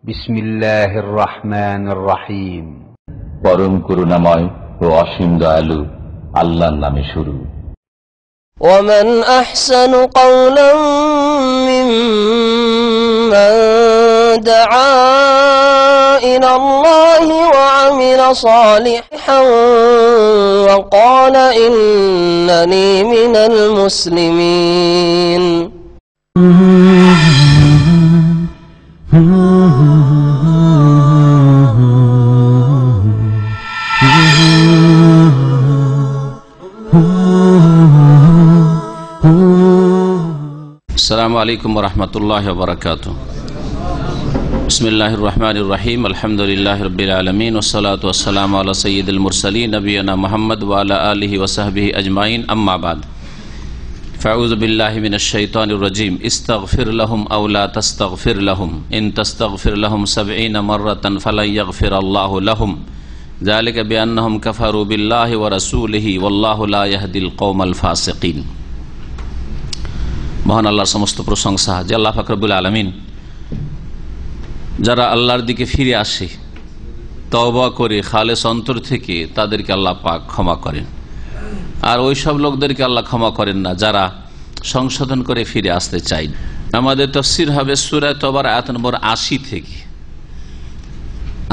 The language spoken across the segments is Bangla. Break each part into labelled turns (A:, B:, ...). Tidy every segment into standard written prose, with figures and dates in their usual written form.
A: বিসমিল্লাহির রহমানির রহিম।
B: পরম করুণাময় ও অসীম দয়ালু আল্লাহর নামে শুরু।
C: ومن أحسن قولا ممن دعا إلى الله وعمل صالحا وقال إنني من المسلمين।
D: আসসালামু আলাইকুম ওয়া রাহমাতুল্লাহি ওয়া বারাকাতুহু। বিসমিল্লাহির রহমানির রহিম। আলহামদুলিল্লাহি রাব্বিল আলামিন ওয়াস সালাতু ওয়াস সালামু আলা সাইয়্যিদিল মুরসালিন নবিয়িনা মুহাম্মদ ওয়া আলা আলিহি ওয়া সাহবিহি আজমাইন, আম্মা বাদ। ফাউযু বিল্লাহি মিনাশ শাইতানির রাজীম। ইস্তাগফির লাহুম আও লা তাস্তাগফির লাহুম ইন তাস্তাগফির লাহুম ৭০ মাররাতান ফালা ইয়াগফিরাল্লাহু লাহুম যালিকা বিআন্নাহুম কাফারু বিল্লাহি ওয়া রাসূলিহি ওয়াল্লাহু লা ইয়াহদিল কওমাল ফাসিকিন। মহান আল্লাহর সমস্ত প্রশংসা যে আল্লাহ পাক রব্বুল আলামিন যারা আল্লাহর দিকে ফিরে আসে, তওবা করে খালেস অন্তর থেকে, তাদেরকে আল্লাহ পাক ক্ষমা করেন। আর ওই সব লোকদেরকে আল্লাহ ক্ষমা করেন না যারা সংশোধন করে ফিরে আসতে চায়। আমাদের তাফসীর হবে সূরা তওবার আয়াত নম্বর ৮০ থেকে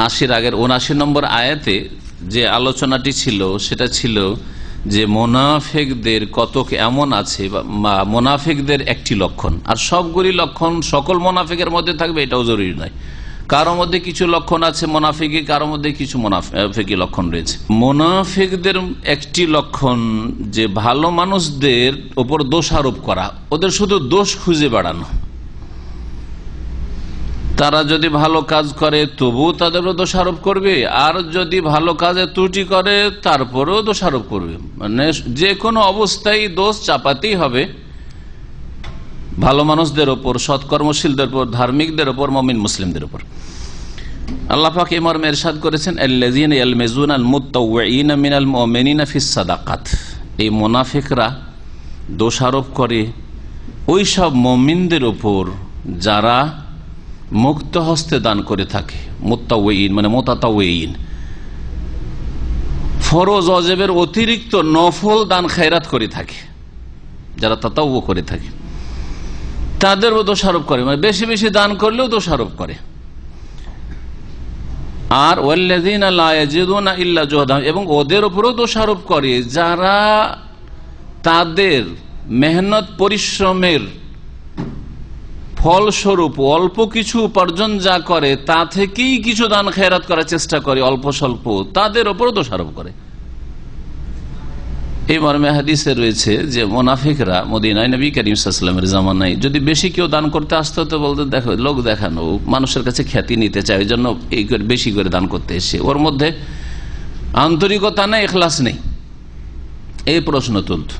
D: ৮০-এর আগের ৭৯ নম্বর আয়াতে যে আলোচনাটি ছিল সেটা ছিল যে মোনাফেকদের কতক এমন আছে বা মোনাফেকদের একটি লক্ষণ, আর সবগুলি লক্ষণ সকল মোনাফেকের মধ্যে থাকবে এটাও জরুরি নয়। কারোর মধ্যে কিছু লক্ষণ আছে মোনাফেকি, কারোর মধ্যে কিছু মোনাফেকি লক্ষণ রয়েছে। মোনাফেকদের একটি লক্ষণ যে ভালো মানুষদের ওপর দোষ আরোপ করা, ওদের শুধু দোষ খুঁজে বেড়ানো। তারা যদি ভালো কাজ করে তবুও তাদেরও দোষারোপ করবে, আর যদি ভালো কাজে ত্রুটি করে তারপরেও দোষারোপ করবে। মানে যে কোনো অবস্থায় দোষ চাপাতেই হবে ভালো মানুষদের ওপর, সৎকর্মশীলদের ওপর, ধার্মিকদের ওপর, মুমিন মুসলিমদের ওপর। আল্লাহ পাক এই মর্মে ইরশাদ করেছেন, আল্লাযীনা ইয়ালমিজুনাল মুতাওয়্যিনা মিনাল মুমিনিনা ফিস সাদাকাত। এই মুনাফিকরা দোষারোপ করে ওই সব মুমিনদের ওপর যারা মুক্ত হস্তে দান করে থাকে। মুতাওয়্যিন মানে মুতাতাওয়্যিন, ফরজ ওয়াজিবের অতিরিক্ত নফল দান খায়রাত করে থাকে, যারা তাতাওয়্যু করে থাকে তাদেরও দোষারোপ করে, মানে বেশি বেশি দান করলেও দোষারোপ করে। আর ওয়াল্লাযীনা লা ইয়াজিদুনা ইল্লা জুহদাহুম, এবং ওদের উপরও দোষারোপ করে যারা তাদের মেহনত পরিশ্রমের ফলস্বরূপ অল্প কিছু উপার্জন যা করে তা থেকেই কিছু দান খেরাত করার চেষ্টা করে, অল্প স্বল্প, তাদের উপর দোষারোপ করে। এই মর্মে হাদিসে রয়েছে যে মুনাফিকরা মদিনায় নবী করিম সাল্লাল্লাহু আলাইহি ওয়াসাল্লামের জামানায় যদি বেশি কেউ দান করতে আসতো তো বলতে, দেখো লোক দেখানো, মানুষের কাছে খ্যাতি নিতে চায়, ওই জন্য এই বেশি করে দান করতে এসে ওর মধ্যে আন্তরিকতা নেই, ইখলাস নেই, এই প্রশ্ন তুলত।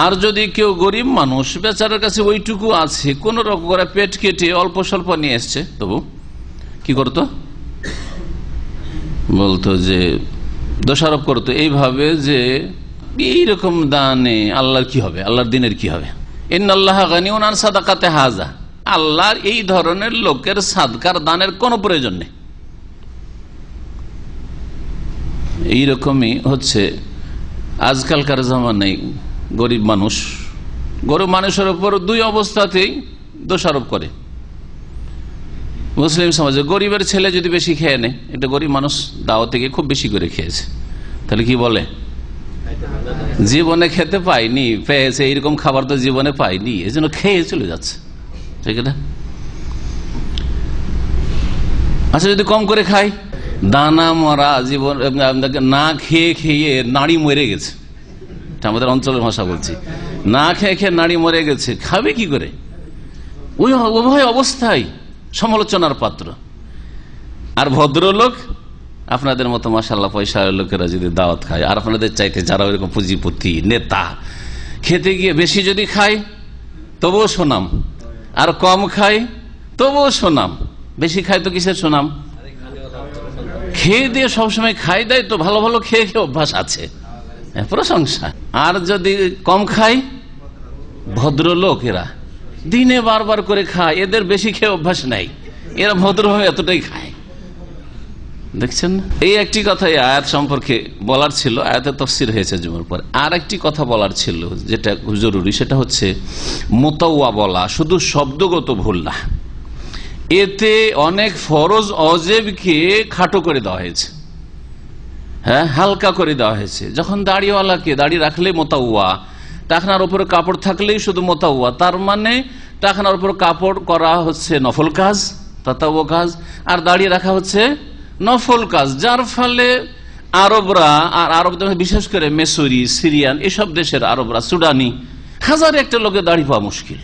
D: আর যদি কেউ গরিব মানুষ, বেচারার কাছে ওইটুকু আছে, কোন রকম করে পেট কেটে অল্প স্বল্প নিয়ে এসছে, তবু কি করতো? বলতো যে দোষারোপ করতো এইভাবে যে এইরকম দানে আল্লাহর কি হবে, আল্লাহর দিনের কি হবে। ইন্নাল্লাহা গানিউন আন সাদাকাতি হাযা, আল্লাহর এই ধরনের লোকের সাদকার দানের কোনো প্রয়োজন নেই। এইরকমই হচ্ছে আজকালকার জামানায় গরিব মানুষের উপর দুই অবস্থাতেই দোষারোপ করে। মুসলিম সমাজে গরিবের ছেলে যদি বেশি খেয়ে নেয়, এটা গরিব মানুষ দাওয়াত থেকে খুব বেশি করে খেয়েছে, তাহলে কি বলে জীবনে খেতে পাইনি, পেয়েছে এইরকম খাবার তো জীবনে পাইনি, এই জন্য খেয়ে চলে যাচ্ছে, ঠিক না? আচ্ছা যদি কম করে খাই, দানা মরা জীবন, না খেয়ে খেয়ে নাড়ি মরে গেছে, আমাদের অঞ্চলের ভাষা বলছি, না খেয়ে খেয়ে নাড়ি মরে গেছে, খাবে কি করে? ওই উভয় অবস্থায় সমালোচনার পাত্র। আর ভদ্রলোক আপনাদের মতো মাশাআল্লাহ পয়সা লোকেরা যদি দাওয়াত খায়, আর আপনাদের চাইতে যারা ওইরকম পুঁজিপতি নেতা, খেতে গিয়ে বেশি যদি খায় তবুও সুনাম, আর কম খায় তবুও সুনাম, বেশি খায় তো কিসের সুনাম? খেয়ে দিয়ে সবসময় খাই দেয় তো, ভালো ভালো খেয়ে খেয়ে অভ্যাস আছে, প্রশংসা। আর যদি কম খাই, ভদ্রলোক এরা দিনে বারবার করে খায়, এদের বেশি খেয়ে অভ্যাস নাই, এরা ভদ্রভাবে এতটাই খায়, দেখছেন না? এই একটি কথা এই আয়াত সম্পর্কে বলার ছিল, আয়াতের তাফসীর হয়েছে জুমার পর। আর একটি কথা বলার ছিল যেটা জরুরি, সেটা হচ্ছে মুতাওয়া বলা শুধু শব্দগত ভুল না, এতে অনেক ফরজ অজেবকে খাটো করে দেওয়া হয়েছে, হ্যাঁ, হালকা করে দেওয়া হয়েছে। যখন দাড়িওয়ালাকে দাড়ি রাখলে মোতাওয়া, টাকনার উপরে কাপড় থাকলেই শুধু মোতাওয়া, তার মানে টাকনার উপর কাপড় করা হচ্ছে নফল কাজ, তাতাওয়া কাজ, আর দাড়ি রাখা হচ্ছে নফল কাজ। যার ফলে আরবরা, আর আরব বিশেষ করে মেসরি, সিরিয়ান, এসব দেশের আরবরা, সুডানি, হাজার একটা লোকে দাড়ি পাওয়া মুশকিল,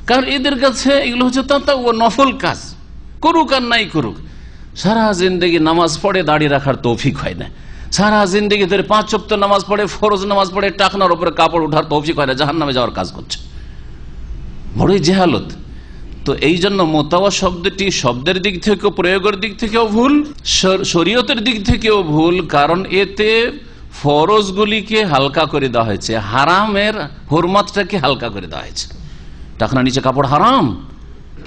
D: কারণ এদের কাছে এগুলো হচ্ছে তাতাওয়া নফল কাজ, করুক আর নাই করুক। সারা জিন্দেগি নামাজ পড়ে দাড়ি রাখার তৌফিক হয় না, সারা জিন্দেগি ধরে 5 ওয়াক্ত নামাজ পড়ে, ফরজ নামাজ পড়ে, টাকনার উপরে কাপড় ওঠার তৌফিক হয় না, জাহান্নামে যাওয়ার কাজ করছে, বড়ই জেহালত। তো এই জন্য মোতাওয়া শব্দটি শব্দের দিক থেকেও, প্রয়োগের দিক থেকেও ভুল, শরীয়তের দিক থেকেও ভুল, কারণ এতে ফরজগুলিকে হালকা করে দেওয়া হয়েছে, হারামের হুরমাতটাকে হালকা করে দেওয়া হয়েছে। টাকনার নিচে কাপড় হারাম,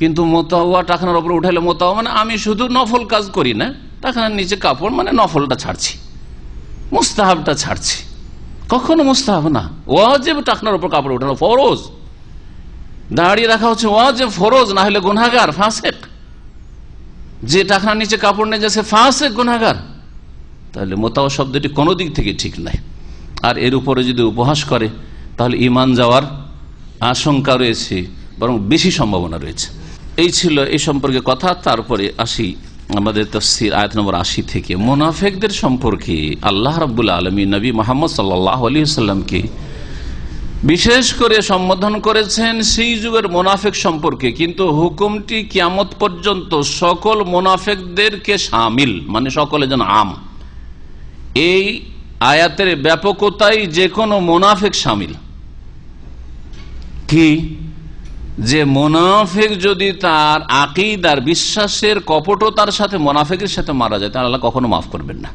D: কিন্তু মোতাওয়া টাকনার উপরে উঠাইলে মোতাওয়া মানে আমি শুধু নফল কাজ করি না, টাকনার নিচে কাপড় মানে নফলটা ছাড়ছি, মুস্তাহাবটা ছাড়ছি। কখনো মুস্তাহাব না, ওয়াজিব টাকনার উপর কাপড় উঠানো ফরজ। দাঁড়িয়ে রাখা হচ্ছে ওয়াজিব, ফরজ, না হলে গুনাহগার, ফাসেক। যে টাকনার নিচে কাপড় নেই যাচ্ছে ফাসেক, গুনাহগার। তাহলে মোতাওয়া শব্দটি কোনো দিক থেকে ঠিক নাই। আর এর উপরে যদি উপহাস করে তাহলে ঈমান যাওয়ার আশঙ্কা রয়েছে, বরং বেশি সম্ভাবনা রয়েছে। এই ছিল এই সম্পর্কে কথা। তারপরে আসি আমাদের তাফসীর আয়াত নম্বর 80 থেকে। মুনাফিকদের সম্পর্কে আল্লাহ রাব্বুল আলামিন নবী মুহাম্মদ সাল্লাল্লাহু আলাইহি ওয়াসাল্লামকে বিশেষ করে সম্বোধন করেছেন সেই যুগের মুনাফিক সম্পর্কে, কিন্তু হুকুমটি কিয়ামত পর্যন্ত সকল মুনাফিকদেরকে শামিল, মানে সকলের জন্য আম। এই আয়াতের ব্যাপকতাই যে কোনো মুনাফিক শামিল। কি যে মুনাফিক যদি তার আকীদার, বিশ্বাসের কপটতার সাথে মুনাফিকের সাথে মারা যায়, তাহলে আল্লাহ কখনো মাফ করবেন না।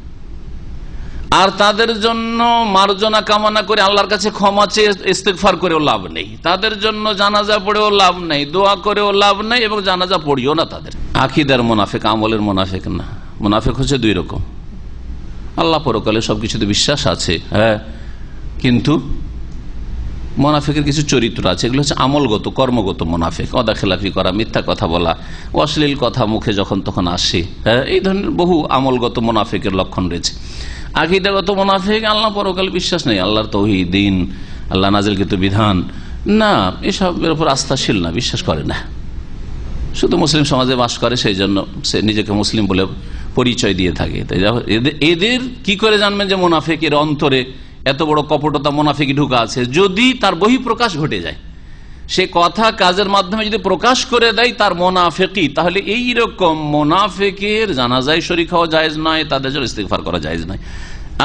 D: আর তাদের জন্য মার্জনা কামনা করে আল্লাহর কাছে ক্ষমা চেয়ে ইস্তেগফার করেও লাভ নেই, তাদের জন্য জানাজা পড়েও লাভ নেই, দোয়া করেও লাভ নেই, এবং জানাজা পড়িও না তাদের। আকীদার মুনাফিক, আমলের মুনাফিক না। মুনাফিক হচ্ছে দুই রকম। আল্লাহ পরকালে সবকিছুতে বিশ্বাস আছে, হ্যাঁ, কিন্তু মুনাফিকের কিছু চরিত্র আছে, এগুলো হচ্ছে আমলগত, কর্মগত মুনাফিক। অদাখিলাফি করা, মিথ্যা কথা বলা, অশ্লীল কথা মুখে যখন তখন আসে, হ্যাঁ, এই ধরনের বহু আমলগত মুনাফিকের লক্ষণ রয়েছে। আকীদাগত মুনাফিক, আল্লাহ পরকাল বিশ্বাস নেই, আল্লাহর তাওহীদ, দ্বীন, আল্লাহ নাজিলকৃত বিধান না, এসবের উপর আস্থাশীল না, বিশ্বাস করে না, শুধু মুসলিম সমাজে বাস করে, সেই জন্য সে নিজেকে মুসলিম বলে পরিচয় দিয়ে থাকে। তাই এদের কি করে জানবেন যে মুনাফিকের অন্তরে এত বড় কপটতা, মুনাফিকি ঢুকা আছে? যদি তার বহিঃপ্রকাশ ঘটে যায়, সে কথা কাজের মাধ্যমে যদি প্রকাশ করে দেয় তার মুনাফিকি, তাহলে এই রকম মুনাফিকের জানাজায় শরীক হওয়া জায়েজ নয়, তাদের জন্য ইস্তিগফার করা জায়েজ নয়।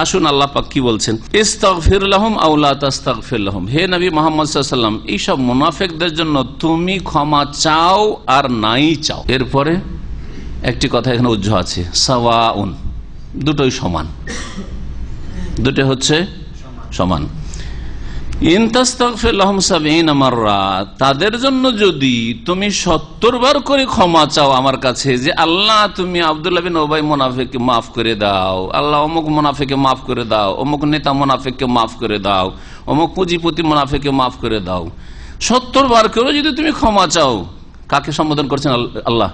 D: আসুন আল্লাহ পাক কি বলছেন, ইস্তাগফির লাহুম আও লা তাস্তাগফির লাহুম। হে নবী মুহাম্মদ সাল্লাল্লাহু আলাইহি ওয়াসাল্লাম, এইসব মুনাফিকদের জন্য তুমি ক্ষমা চাও আর নাই চাও। এরপরে একটি কথা এখানে উজ্জ্ব আছে, সাওয়াউন, দুটোই সমান, দুটো হচ্ছে সমান। ইন তাস্তাগফির লাহুম ৭০ মাররা, তাদের জন্য যদি তুমি ৭০ বার করে ক্ষমা চাও আমার কাছে, যে আল্লাহ তুমি আব্দুল্লাহ বিন উবাই মুনাফিককে মাফ করে দাও, আল্লাহ অমুক মুনাফিককে মাফ করে দাও, অমুক নেতা মুনাফিককে মাফ করে দাও, অমুক পুঁজিপতি মুনাফিককে মাফ করে দাও, ৭০ বার করে যদি তুমি ক্ষমা চাও, কাকে সম্বোধন করছেন আল্লাহ?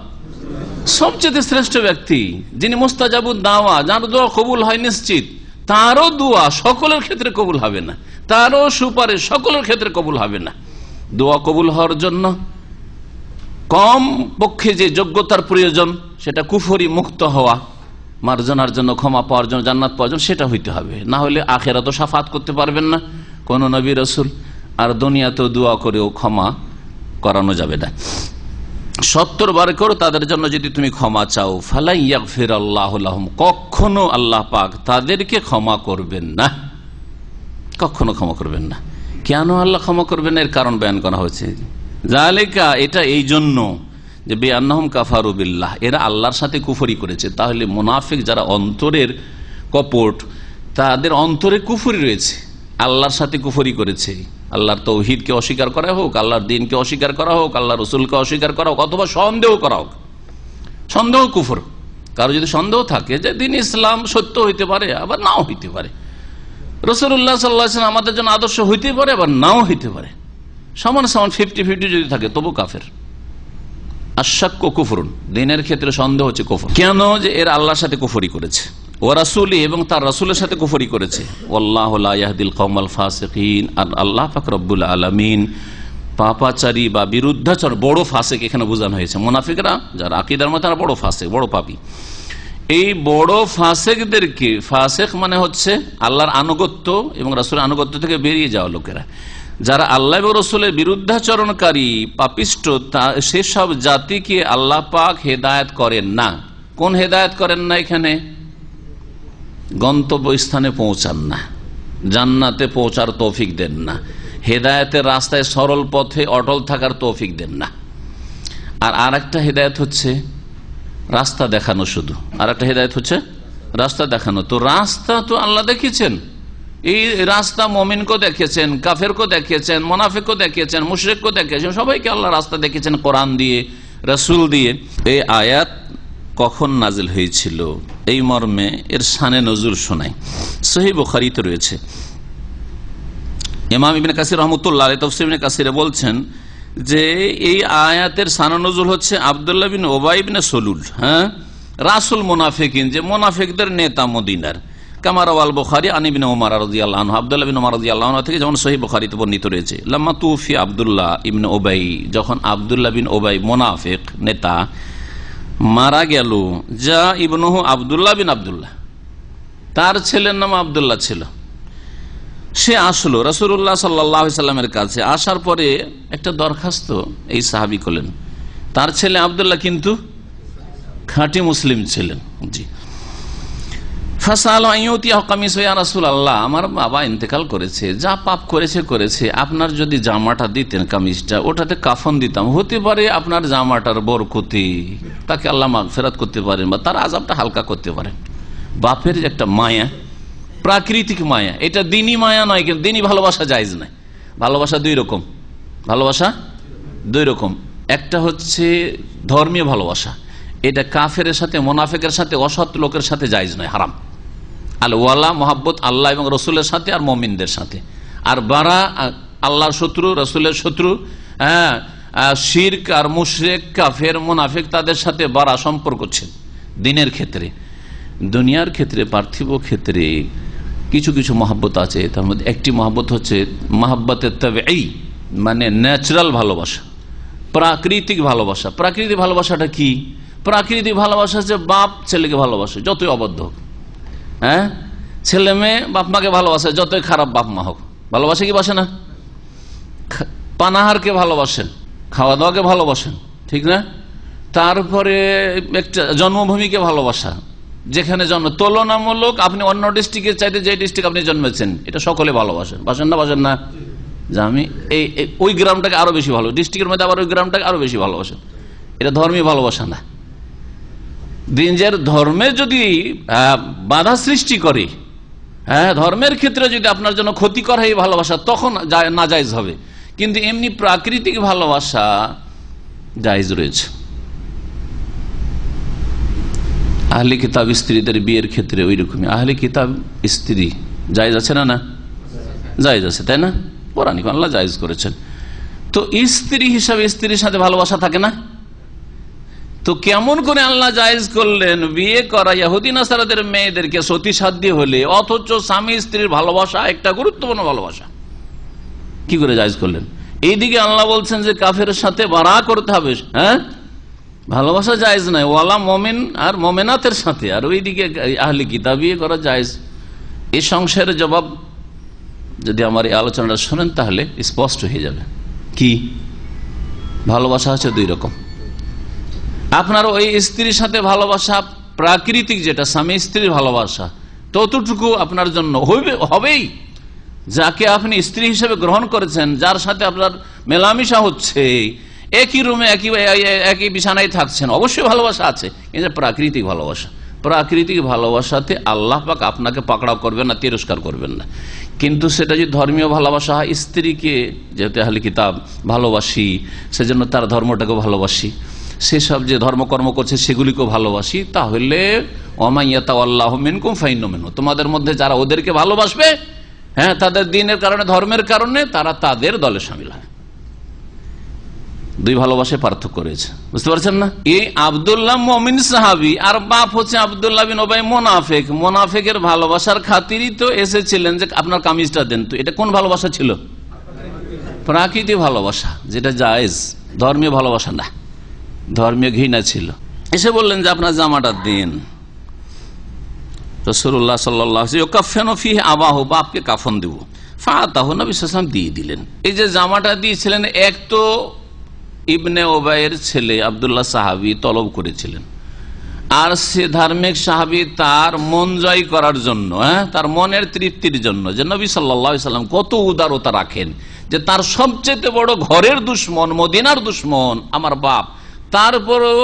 D: সবচেয়ে শ্রেষ্ঠ ব্যক্তি, যিনি মুস্তাজাবুদ দাওয়া, যার দোয়া কবুল হয় নিশ্চিত, তারও দোয়া সকলের ক্ষেত্রে কবুল হবে না, তারও সুপারিশ সকলের ক্ষেত্রে কবুল হবে না। দোয়া কবুল হওয়ার জন্য কম পক্ষে যে যোগ্যতার প্রয়োজন, সেটা কুফরি মুক্ত হওয়া, মার্জনার জন্য, ক্ষমা পাওয়ার জন্য, জান্নাত পাওয়ার জন্য, সেটা হইতে হবে। না হলে আখিরাতেও শাফাত করতে পারবেন না কোন নবী রাসূল, আর দুনিয়াতেও দোয়া করেও ক্ষমা করানো যাবে না। ৭০ বার করে তাদের জন্য যদি তুমি ক্ষমা চাও, ফালা ইয়াগফিরাল্লাহু লাহুম, কখনো আল্লাহ পাক তাদেরকে ক্ষমা করবেন না, কখনো ক্ষমা করবেন না। কেন আল্লাহ ক্ষমা করবেন না? এর কারণ বয়ান করা হয়েছে। যালিকা, এটা এই জন্য যে বিআন্নাহুম কাফারু বিল্লাহ, এরা আল্লাহর সাথে কুফরি করেছে। তাহলে মুনাফিক যারা অন্তরের কপট, তাদের অন্তরে কুফরি রয়েছে, আল্লাহর সাথে কুফরি করেছে। আল্লাহর তাওহীদকে অস্বীকার করা হোক, আল্লাহর দ্বীনকে অস্বীকার করা হোক, আল্লাহ রসুলকে অস্বীকার করা হোক, অথবা সন্দেহ করা হোক, সন্দেহ কুফর। কারো যদি সন্দেহ থাকে যে দিন ইসলাম সত্য হইতে পারে, আবার নাও হইতে পারে, রাসূলুল্লাহ সাল্লাল্লাহু আলাইহি ওয়াসাল্লাম আমাদের জন্য আদর্শ হইতে পারে, আবার নাও হইতে পারে, সমান সমান 50-50 যদি থাকে তবু কাফের। আশাক্য কুফরুন, দিনের ক্ষেত্রে সন্দেহ হচ্ছে কুফর। কেন? যে এর আল্লাহর সাথে কুফরি করেছে, ও রাসূলি এবং তার রাসূলের সাথে কুফরি করেছে। ওয়াল্লাহু লা ইয়াহদিল কওমাল ফাসিকিন, আর আল্লাহ পাক রব্বুল আলামিন পাপাচারী বা বিরুদ্ধাচর, বড় ফাসিক এখানে বোঝানো হয়েছে। মুনাফিকরা যারা আকীদার মধ্যে বড় ফাসিক, বড় পাপী, এই বড় ফাসিকদেরকে, ফাসিক মানে হচ্ছে আল্লাহর আনুগত্য এবং রাসূলের আনুগত্য থেকে বেরিয়ে যাওয়া লোকেরা, যারা আল্লাহ এবং রাসূলের বিরুদ্ধাচরণকারী পাপিষ্ট, সেসব জাতিকে আল্লাহ পাক হেদায়েত করেন না। কোন হেদায়েত করেন না? এখানে গন্তব্যস্থানে পৌঁছান না, জান্নাতে পৌঁছার তৌফিক দেন না, হেদায়েতের রাস্তায় সরল পথে অটল থাকার তৌফিক দেন না। আর একটা হেদায়েত হচ্ছে রাস্তা দেখানো, শুধু আর একটা হেদায়েত হচ্ছে রাস্তা দেখানো। তো রাস্তা তো আল্লাহ দেখিয়েছেন, এই রাস্তা মুমিনকে দেখিয়েছেন, কাফেরকে দেখিয়েছেন, মুনাফিককে দেখিয়েছেন, মুশরিককে দেখিয়েছেন, সবাইকে আল্লাহ রাস্তা দেখিয়েছেন কোরআন দিয়ে, রাসূল দিয়ে। এই আয়াত কখন নাজিল হয়েছিল এই মর্মে এর শানে নজুল শোনাই। সহিহ বুখারীতে রয়েছে। ইমাম ইবনে কাসির রাহমাতুল্লাহ আলাইহি তাফসীর ইবনে কাসিরে বলছেন যে এই আয়াতের শানে নজুল হচ্ছে আব্দুল্লাহ বিন উবাই বিন সলুল, রাসূল মুনাফিকিন, যে মুনাফিকদের নেতা মদিনার। কামা রাওয়াল বুখারী আন ইবনে উমর রাদিয়াল্লাহু আনহু, আব্দুল্লাহ বিন উমর রাদিয়াল্লাহু আনহু থেকে যেমন সহিহ বুখারীতে বর্ণিত রয়েছে। লাম্মা তুফি আব্দুল্লাহ ইবনে উবাই, যখন আব্দুল্লাহ বিন উবাই মুনাফিক নেতা মারা গেল, যা ইবনুহু আব্দুল্লাহ বিন আব্দুল্লাহ, তার ছেলের নাম আব্দুল্লাহ ছিল, সে আসলো রাসূলুল্লাহ সাল্লাল্লাহু আলাইহি সাল্লামের কাছে। আসার পরে একটা দরখাস্ত এই সাহাবী করলেন। তার ছেলে আব্দুল্লাহ কিন্তু খাঁটি মুসলিম ছিলেন। জি, রাসূলুল্লাহ, আমার বাবা ইন্তেকাল করেছে, যা পাপ করেছে, আপনার যদি জামাটা দিতেন, কামিজটা, ওটাতে কাফন দিতাম, হতে পারে আপনার জামাটার বরকতে তাকে আল্লাহ মাগফিরাত করতে পারেন বা তার আযাবটা হালকা করতে পারেন। বাপের একটা মায়া, প্রাকৃতিক মায়া, এটা দিনী মায়া নয়, কিন্তু দিনী ভালোবাসা জায়েজ নাই। ভালোবাসা দুই রকম, একটা হচ্ছে ধর্মীয় ভালোবাসা, এটা কাফেরের সাথে, মুনাফিকের সাথে, অসৎ লোকের সাথে জায়েজ নয়, হারাম। আল ওয়ালা, মহাব্বত আল্লাহ এবং রসুলের সাথে আর মুমিনদের সাথে। আর বারা, আল্লাহর শত্রু, রসুলের শত্রু, শিরক আর মুশরিক, কাফের, মুনাফিক, তাদের সাথে বারা সম্পর্ক ছিল দিনের ক্ষেত্রে। দুনিয়ার ক্ষেত্রে, পার্থিব ক্ষেত্রে কিছু কিছু মহাব্বত আছে। তার মধ্যে একটি মহাব্বত হচ্ছে মহাব্বতের তাবেঈ, মানে ন্যাচারাল ভালোবাসা, প্রাকৃতিক ভালোবাসা। প্রাকৃতিক ভালোবাসাটা কি? প্রাকৃতিক ভালোবাসা হচ্ছে বাপ ছেলেকে ভালোবাসে, যতই অবদ্ধ হোক। ছেলে মেয়ে বাপ মাকে ভালোবাসে, যতই খারাপ বাপ মা হোক। ভালোবাসে কি বাসে না? পানাহারকে ভালোবাসেন, খাওয়া দাওয়াকে ভালোবাসেন, ঠিক না? তারপরে একটা জন্মভূমিকে ভালোবাসা, যেখানে জন্ম, তুলনামূলক আপনি অন্য ডিস্ট্রিক্টের চাইতে যে ডিস্ট্রিক্ট আপনি জন্মেছেন, এটা সকলে ভালোবাসেন। বাসেন না? যে আমি ওই গ্রামটাকে আরো বেশি ভালো, ডিস্ট্রিক্টের মধ্যে আবার ওই গ্রামটাকে আরো বেশি ভালোবাসেন। এটা ধর্মীয় ভালোবাসা না। দিনের ধর্মে যদি বাধা সৃষ্টি করে, ধর্মের ক্ষেত্রে যদি আপনার জন্য ক্ষতিকর হয় ভালোবাসা, তখন নাজায়েজ হবে। কিন্তু এমনি প্রাকৃতিক ভালোবাসা জায়েজ রয়েছে। আহলে কিতাব স্ত্রীদের বিয়ের ক্ষেত্রে ওই রকমই, আহলে কিতাব স্ত্রী জায়েজ আছে না? জায়েজ আছে, তাই না? কোরআনে আল্লাহ জায়েজ করেছেন। তো স্ত্রী হিসাবে স্ত্রীর সাথে ভালোবাসা থাকে না? তো কেমন করে আল্লাহ জায়েজ করলেন বিয়ে করা ইহুদি নাসারাদের মেয়েদেরকে সতী সাধ্য হলে, অথচ স্বামী স্ত্রীর ভালোবাসা একটা গুরুত্বপূর্ণ ভালোবাসা, কি করে জায়েজ করলেন? এইদিকে আল্লাহ বলছেন যে কাফের সাথে বারা করতে হবে, ভালোবাসা জায়েজ নাই, ওয়ালা মুমিন আর মুমিনাতের সাথে, আর ওইদিকে আহলে কিতাব বিয়ে করা জায়েজ। এই সংসারের জবাব যদি আমার এই আলোচনাটা শোনেন তাহলে স্পষ্ট হয়ে যাবে। কি ভালোবাসা হচ্ছে দুই রকম। আপনার ওই স্ত্রীর সাথে ভালোবাসা প্রাকৃতিক, যেটা স্বামী স্ত্রীর ভালোবাসা, ততটুকু আপনার জন্য হবেই। যাকে আপনি স্ত্রী হিসেবে গ্রহণ করেছেন, যার সাথে আপনার মেলামেশা হচ্ছে, একই রুমে একই বিছানায় থাকছেন, অবশ্যই ভালোবাসা আছে, কিন্তু প্রাকৃতিক ভালোবাসা। প্রাকৃতিক ভালোবাসাতে আল্লাহ পাক আপনাকে পাকড়াও করবেন না, তিরস্কার করবেন না। কিন্তু সেটা যদি ধর্মীয় ভালোবাসা হয়, স্ত্রীকে যেহেতু আহলে কিতাব ভালোবাসি, সেজন্য তার ধর্মটাকে ভালোবাসি, সেসব যে ধর্মকর্ম করছে সেগুলিকেও ভালোবাসি, তাহলে ওয়ামাইয়াতাওয়াল্লাহু মিনকুম ফাইন্নাহু মিনহু, তোমাদের মধ্যে যারা ওদেরকে ভালোবাসবে, হ্যাঁ, তাদের দ্বীনের কারণে, ধর্মের কারণে, তারা তাদের দলে শামিল হয়। দুই ভালোবাসায় পার্থক্য রয়েছে, বুঝতে পারছেন না? এই আব্দুল্লাহ মুমিন সাহাবী, আর বাপ হচ্ছে আব্দুল্লাহ বিন উবাই মুনাফিক। মুনাফিকের ভালোবাসার খাতিরই তো এসেছিলেন যে আপনার কামিজটা দেন। তো এটা কোন ভালোবাসা ছিল? প্রাকৃতিক ভালোবাসা, যেটা জায়েজ, ধর্মীয় ভালোবাসা না, ধর্মীয় ঘৃণা ছিল। এসে বললেন যে আপনার জামাটা দিন। রাসূলুল্লাহ সাল্লাল্লাহু আলাইহি ওয়াসাল্লাম ফিহি আবাহু, বাপকে কাফন দেব। ফাতাহু, নবী সাল্লাল্লাহু আলাইহি ওয়াসাল্লাম দিয়ে দিলেন। এই যে জামাটা দিয়েছিলেন, এক তো ইবনে উবাইয়ের ছেলে আব্দুল্লাহ সাহাবী তলব করেছিলেন, আর সে ধার্মিক সাহাবী তার মন জয় করার জন্য, তার মনের তৃপ্তির জন্য, যে নবী সাল্লাল্লাহু আলাইহি ওয়াসাল্লাম কত উদারতা রাখেন, যে তার সবচেয়ে বড় ঘরের দুশ্মন, মদিনার দুশ্মন আমার বাপ, তারপরও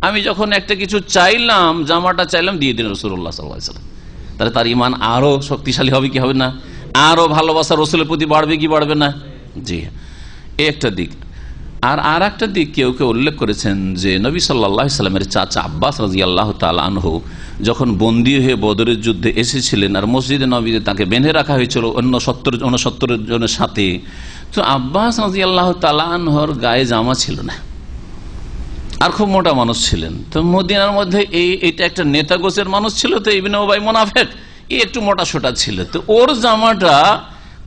D: আমি যখন একটা কিছু চাইলাম, জামাটা চাইলাম, দিয়ে দিন রাসূলুল্লাহ সাল্লাল্লাহু আলাইহি ওয়াসাল্লাম। তাহলে তার ঈমান আরো শক্তিশালী হবে কি হবে না? আরো ভালোবাসা রাসূলের প্রতি বাড়বে কি বাড়বে না? জি, এই একটা দিক। আর একটা দিক কেউ কেউ উল্লেখ করেছেন যে নবী সাল্লাল্লাহু আলাইহি ওয়াসাল্লামের চাচা আব্বাস রাদিয়াল্লাহু তাআলা আনহু যখন বন্দী হয়ে বদরের যুদ্ধে এসেছিলেন, আর মসজিদে নববীতে তাকে বেঁধে রাখা হয়েছিল অন্য 70 জনের সাথে, তো আব্বাস রাদিয়াল্লাহু তাআলা আনহুর গায়ে জামা ছিল না, আর খুব মোটা মানুষ ছিলেন। তো মদিনার মধ্যে এইটা একটা নেতা গোছের মানুষ ছিল, তো ইবনে উবাই মুনাফিক, একটু মোটা সোটা ছিল, তো ওর জামাটা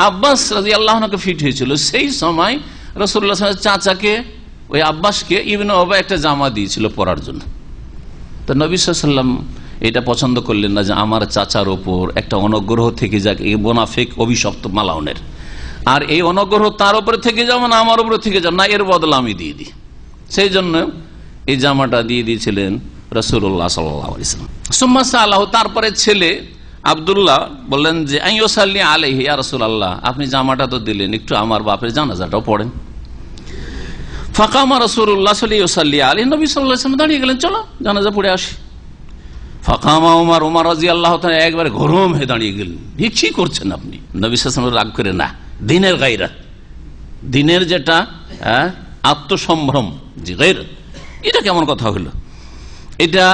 D: আব্বাস রাদিয়াল্লাহু আনহুকে ফিট হয়েছিল। সেই সময় রাসূলুল্লাহ সাল্লাল্লাহু আলাইহি ওয়াসাল্লাম চাচাকে, ওই আব্বাসকে ইবনে উবাই একটা জামা দিয়েছিল পরার জন্য। তো নবী সাল্লাল্লাহু আলাইহি ওয়াসাল্লাম এটা পছন্দ করলেন না, যে আমার চাচার ওপর একটা অনুগ্রহ থেকে যাক, এই মুনাফিক অভিশপ্ত মালাউনের, আর এই অনুগ্রহ তার উপরে থেকে যাও না আমার উপরে থেকে যাও না, এর বদলা আমি দিয়ে দিই। সেই জন্য এই জামাটা দিয়ে দিয়েছিলেন রাসূলুল্লাহ সাল্লাল্লাহু আলাইহি ওয়াসাল্লাম। সুম্মা সাআলাহু, তারপরে ছেলে আব্দুল্লাহ বললেন যে আইয়ুসাল্লি আলাইহি, ইয়া রাসূলুল্লাহ, আপনি জামাটা তো দিলেন, একটু আমার বাপের জানাজাটাও পড়েন। ফাকামা রাসূলুল্লাহ সাল্লাল্লাহু আলাইহি, নবী সাল্লাল্লাহু আলাইহি ওয়াসাল্লাম দাঁড়িয়ে গেলেন, চলো জানাজা পড়ে আসি। ফাকামা উমর রাদিয়াল্লাহু তাআলা একবারে গরম হয়ে দাঁড়িয়ে গেলেন, কি করছেন আপনি? নবী সাল্লাল্লাহু আলাইহি ওয়াসাল্লাম রাগ করে না, দ্বীনের গায়রাত, দ্বীনের যেটা আত্মসম্ভ্রম, জি গায়রাত, এটা কেমন কথা হলো? এটা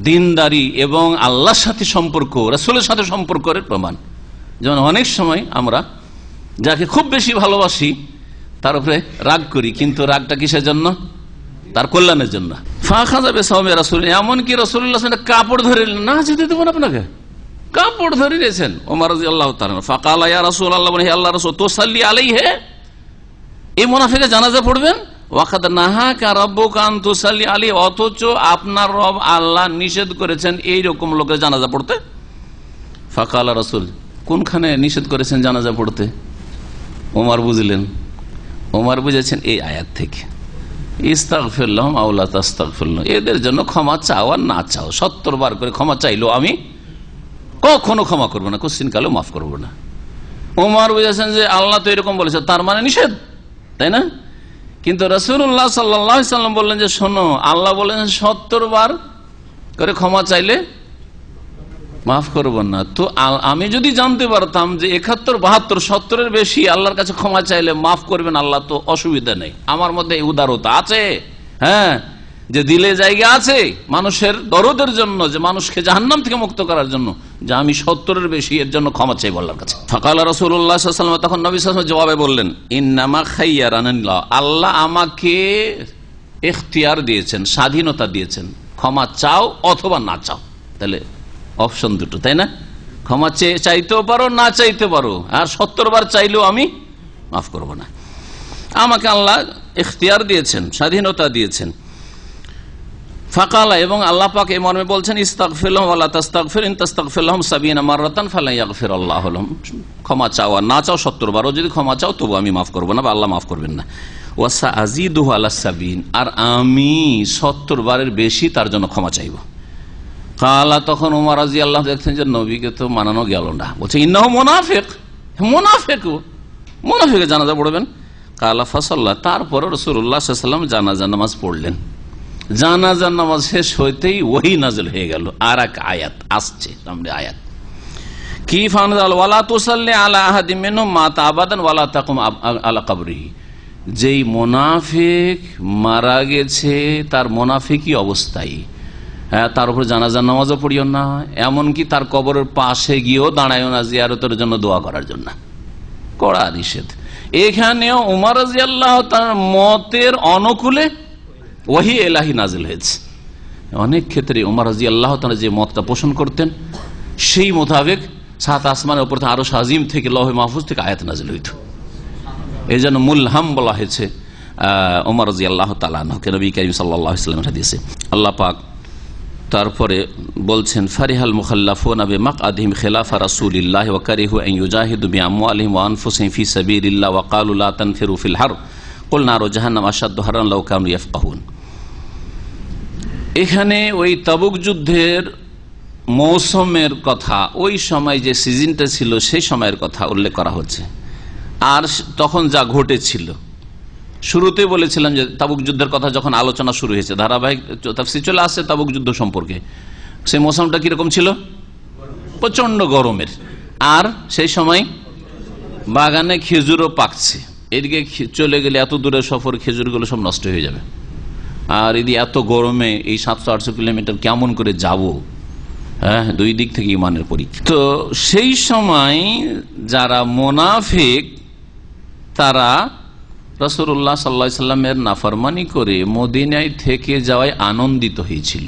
D: দিনদারি এবং আল্লাহর সাথে সম্পর্ক, রাসূলের সাথে সম্পর্কের প্রমাণ। যেমন অনেক সময় আমরা যাকে খুব বেশি ভালোবাসি তার উপরে রাগ করি, কিন্তু রাগটা কিসের জন্য? তার কল্যাণের জন্য। ফাখাযা বিসাওমি রাসূল, এমনকি রাসূলুল্লাহ কাপড় ধরে না যেতে দেবেন আপনাকে, কাপড় ধরে নিয়েছেন ওমর রাদিয়াল্লাহু তাআলা। ফাকালা ইয়া রাসূলুল্লাহ, বলে হে আল্লাহর রাসূল, তুসাল্লি আলাইহি, এই মুনাফিকের জানাজা পড়বেন? ওয়াকাদ নাহাকা রাব্বুকা আন তুসাল্লি আলাইহি, অথচ আপনার রব আল্লাহ নিষেধ করেছেন এই রকম লোকের জানাজা পড়তে। ফাকালা রাসূল, কোনখানে নিষেধ করেছেন জানাজা পড়তে? ওমর বুঝলেন, ওমর বুঝেছেন এই আয়াত থেকে, ইস্তাগফির লাহুম আও লা তাস্তাগফির লাহুম, এদের জন্য ক্ষমা চাও আর না চাও, 70 বার করে ক্ষমা চাইলো আমি কখনো ক্ষমা করবো না, কোশ্চিন কালেও মাফ করবো না। ওমর বুঝেছেন যে আল্লাহ তো এরকম বলেছে, তার মানে নিষেধ, তাই না? কিন্তু রাসূলুল্লাহ সাল্লাল্লাহু আলাইহি ওয়াসাল্লাম বললেন যে শোনো, আল্লাহ বলেন 70 বার করে ক্ষমা চাইলে মাফ করব না। তো আমি যদি জানতে পারতাম যে 71, 72, 70-এর বেশি আল্লাহর কাছে ক্ষমা চাইলে মাফ করবেন আল্লাহ, তো অসুবিধা নেই, আমার মধ্যে এই উদারতা আছে, হ্যাঁ, যে দিলে জায়গা আছে মানুষের দরদের জন্য, যে মানুষকে জাহান্নাম থেকে মুক্ত করার জন্য, যে আমি 70-এর বেশি এর জন্য ক্ষমা চাইব আল্লাহর কাছে। ফাকালা রাসূলুল্লাহ সাল্লাল্লাহু আলাইহি ওয়াসাল্লাম, তখন নবী সাল্লাল্লাহু আলাইহি ওয়াসাল্লাম জবাবে বললেন, ইন্নামা খায়্যারানিল্লাহ, আল্লাহ আমাকে ইখতিয়ার দিয়েছেন, স্বাধীনতা দিয়েছেন, ক্ষমা চাও অথবা না চাও। তাহলে অপশন দুটো, তাই না? ক্ষমা চাইতেও পারো, না চাইতে পারো, আর 70 বার চাইলেও আমি মাফ করব না। আমাকে আল্লাহ ইখতিয়ার দিয়েছেন, স্বাধীনতা দিয়েছেন। ফাকালা, এবং আল্লাহ পাক এই মর্মে বলছেন, ইস্তাগফির লাহুম ওয়া লা তাস্তাগফির ইন তাস্তাগফির লাহুম 70 মাররাতান ফালা ইয়াগফিরুল্লাহু লাহুম, ক্ষমা চাও আর না চাও 70 বারও যদি ক্ষমা চাও তবু আমি মাফ করব না, বা আল্লাহ মাফ করবেন না। ওয়া সাআজিদুহু আলা 70, আর আমি 70 বারের বেশি তার জন্য ক্ষমা চাইব। কালা, তখন ওমর রাদিয়াল্লাহু দেখছেন যে নবীকে তো মানানো গেল না, বলছে ইন্নাহু মুনাফিক, মুনাফিকের জানাজা পড়বেন। কালা ফাসাল্লাহ, তারপর রাসূলুল্লাহ সাল্লাল্লাহু আলাইহি ওয়াসাল্লাম জানাজা নামাজ পড়লেন। জানাজার নামাজ শেষ হইতেই ওহী নাযিল হয়ে গেল, আর এক আয়াত আসছে সামনে, আয়াত কি? ফানজাল ওয়ালা তুসাল্লি আলা আহাদিম মিনহুম মাতা আবাদান ওয়ালা তাকুম আলা কবরিহি, যেই মোনাফিক মারা গেছে তার মোনাফিকই অবস্থায় তার উপর জানাজার নামাজও পড়িও না, এমনকি তার কবরের পাশে গিয়েও দাঁড়াইও না জিয়ারতের জন্য দোয়া করার জন্য, কড়া নিষেধ। এখানেও উমর রাদিয়াল্লাহু তাআলার মতের অনুকূলে ওহী ইলাহি নাজিল হয়েছে। অনেক ক্ষেত্রে উমর রাদিয়াল্লাহু তাআলা যে মতটা পোষণ করতেন সেই মোতাবেক সাত আসমানের উপর আরো আজিম থেকে লৌহে মাহফুজ থেকে আয়াত নাজিল হইত। এই জন্য মুলহাম বলা হয়েছে উমর রাদিয়াল্লাহু তাআলা আনহুকে নবী করিম সাল্লাল্লাহু আলাইহি ওয়াসাল্লামের হাদিসে। আল্লাহ পাক তারপরে বলছেন ফারিহাল মুখাল্লাফুনা বিমাকআদিহিম খিলাফা রাসূলিল্লাহ ওয়া কারিহু আন ইউজাহিদু বিআমওয়ালিহিম ওয়া আনফুসিহিম ফি সাবিলিল্লাহ ওয়া ক্বালু লা তানফিরু ফিল হার কুল নারু জাহান্নাম আশাদ্দু হারান লাউ কানু ইয়াফকাহুন। এখানে ওই তাবুক যুদ্ধের মৌসুমের কথা, ওই সময় যে সিজনটা ছিল সেই সময়ের কথা উল্লেখ করা হচ্ছে। আর তখন যা ঘটেছিল, শুরুতে বলেছিলাম যে তাবুক যুদ্ধের কথা যখন আলোচনা শুরু হয়েছে, ধারাবাহিক তাফসীর চলে আসছে তাবুক যুদ্ধ সম্পর্কে, সেই মৌসুমটা কিরকম ছিল? প্রচন্ড গরমের। আর সেই সময় বাগানে খেজুরও পাকছে, এদিকে চলে গেলে এত দূরের সফর খেজুরগুলো সব নষ্ট হয়ে যাবে। আর এদিকে এত গরমে এই 700-800 কিলোমিটার কেমন করে যাব? হ্যাঁ, দুই দিক থেকে ইমানের পরীক্ষা। তো সেই সময় যারা মুনাফিক তারা রাসূলুল্লাহ সাল্লাল্লাহু আলাইহি সাল্লামের নাফরমানি করে মদিনায় থেকে যাওয়ায় আনন্দিত হয়েছিল।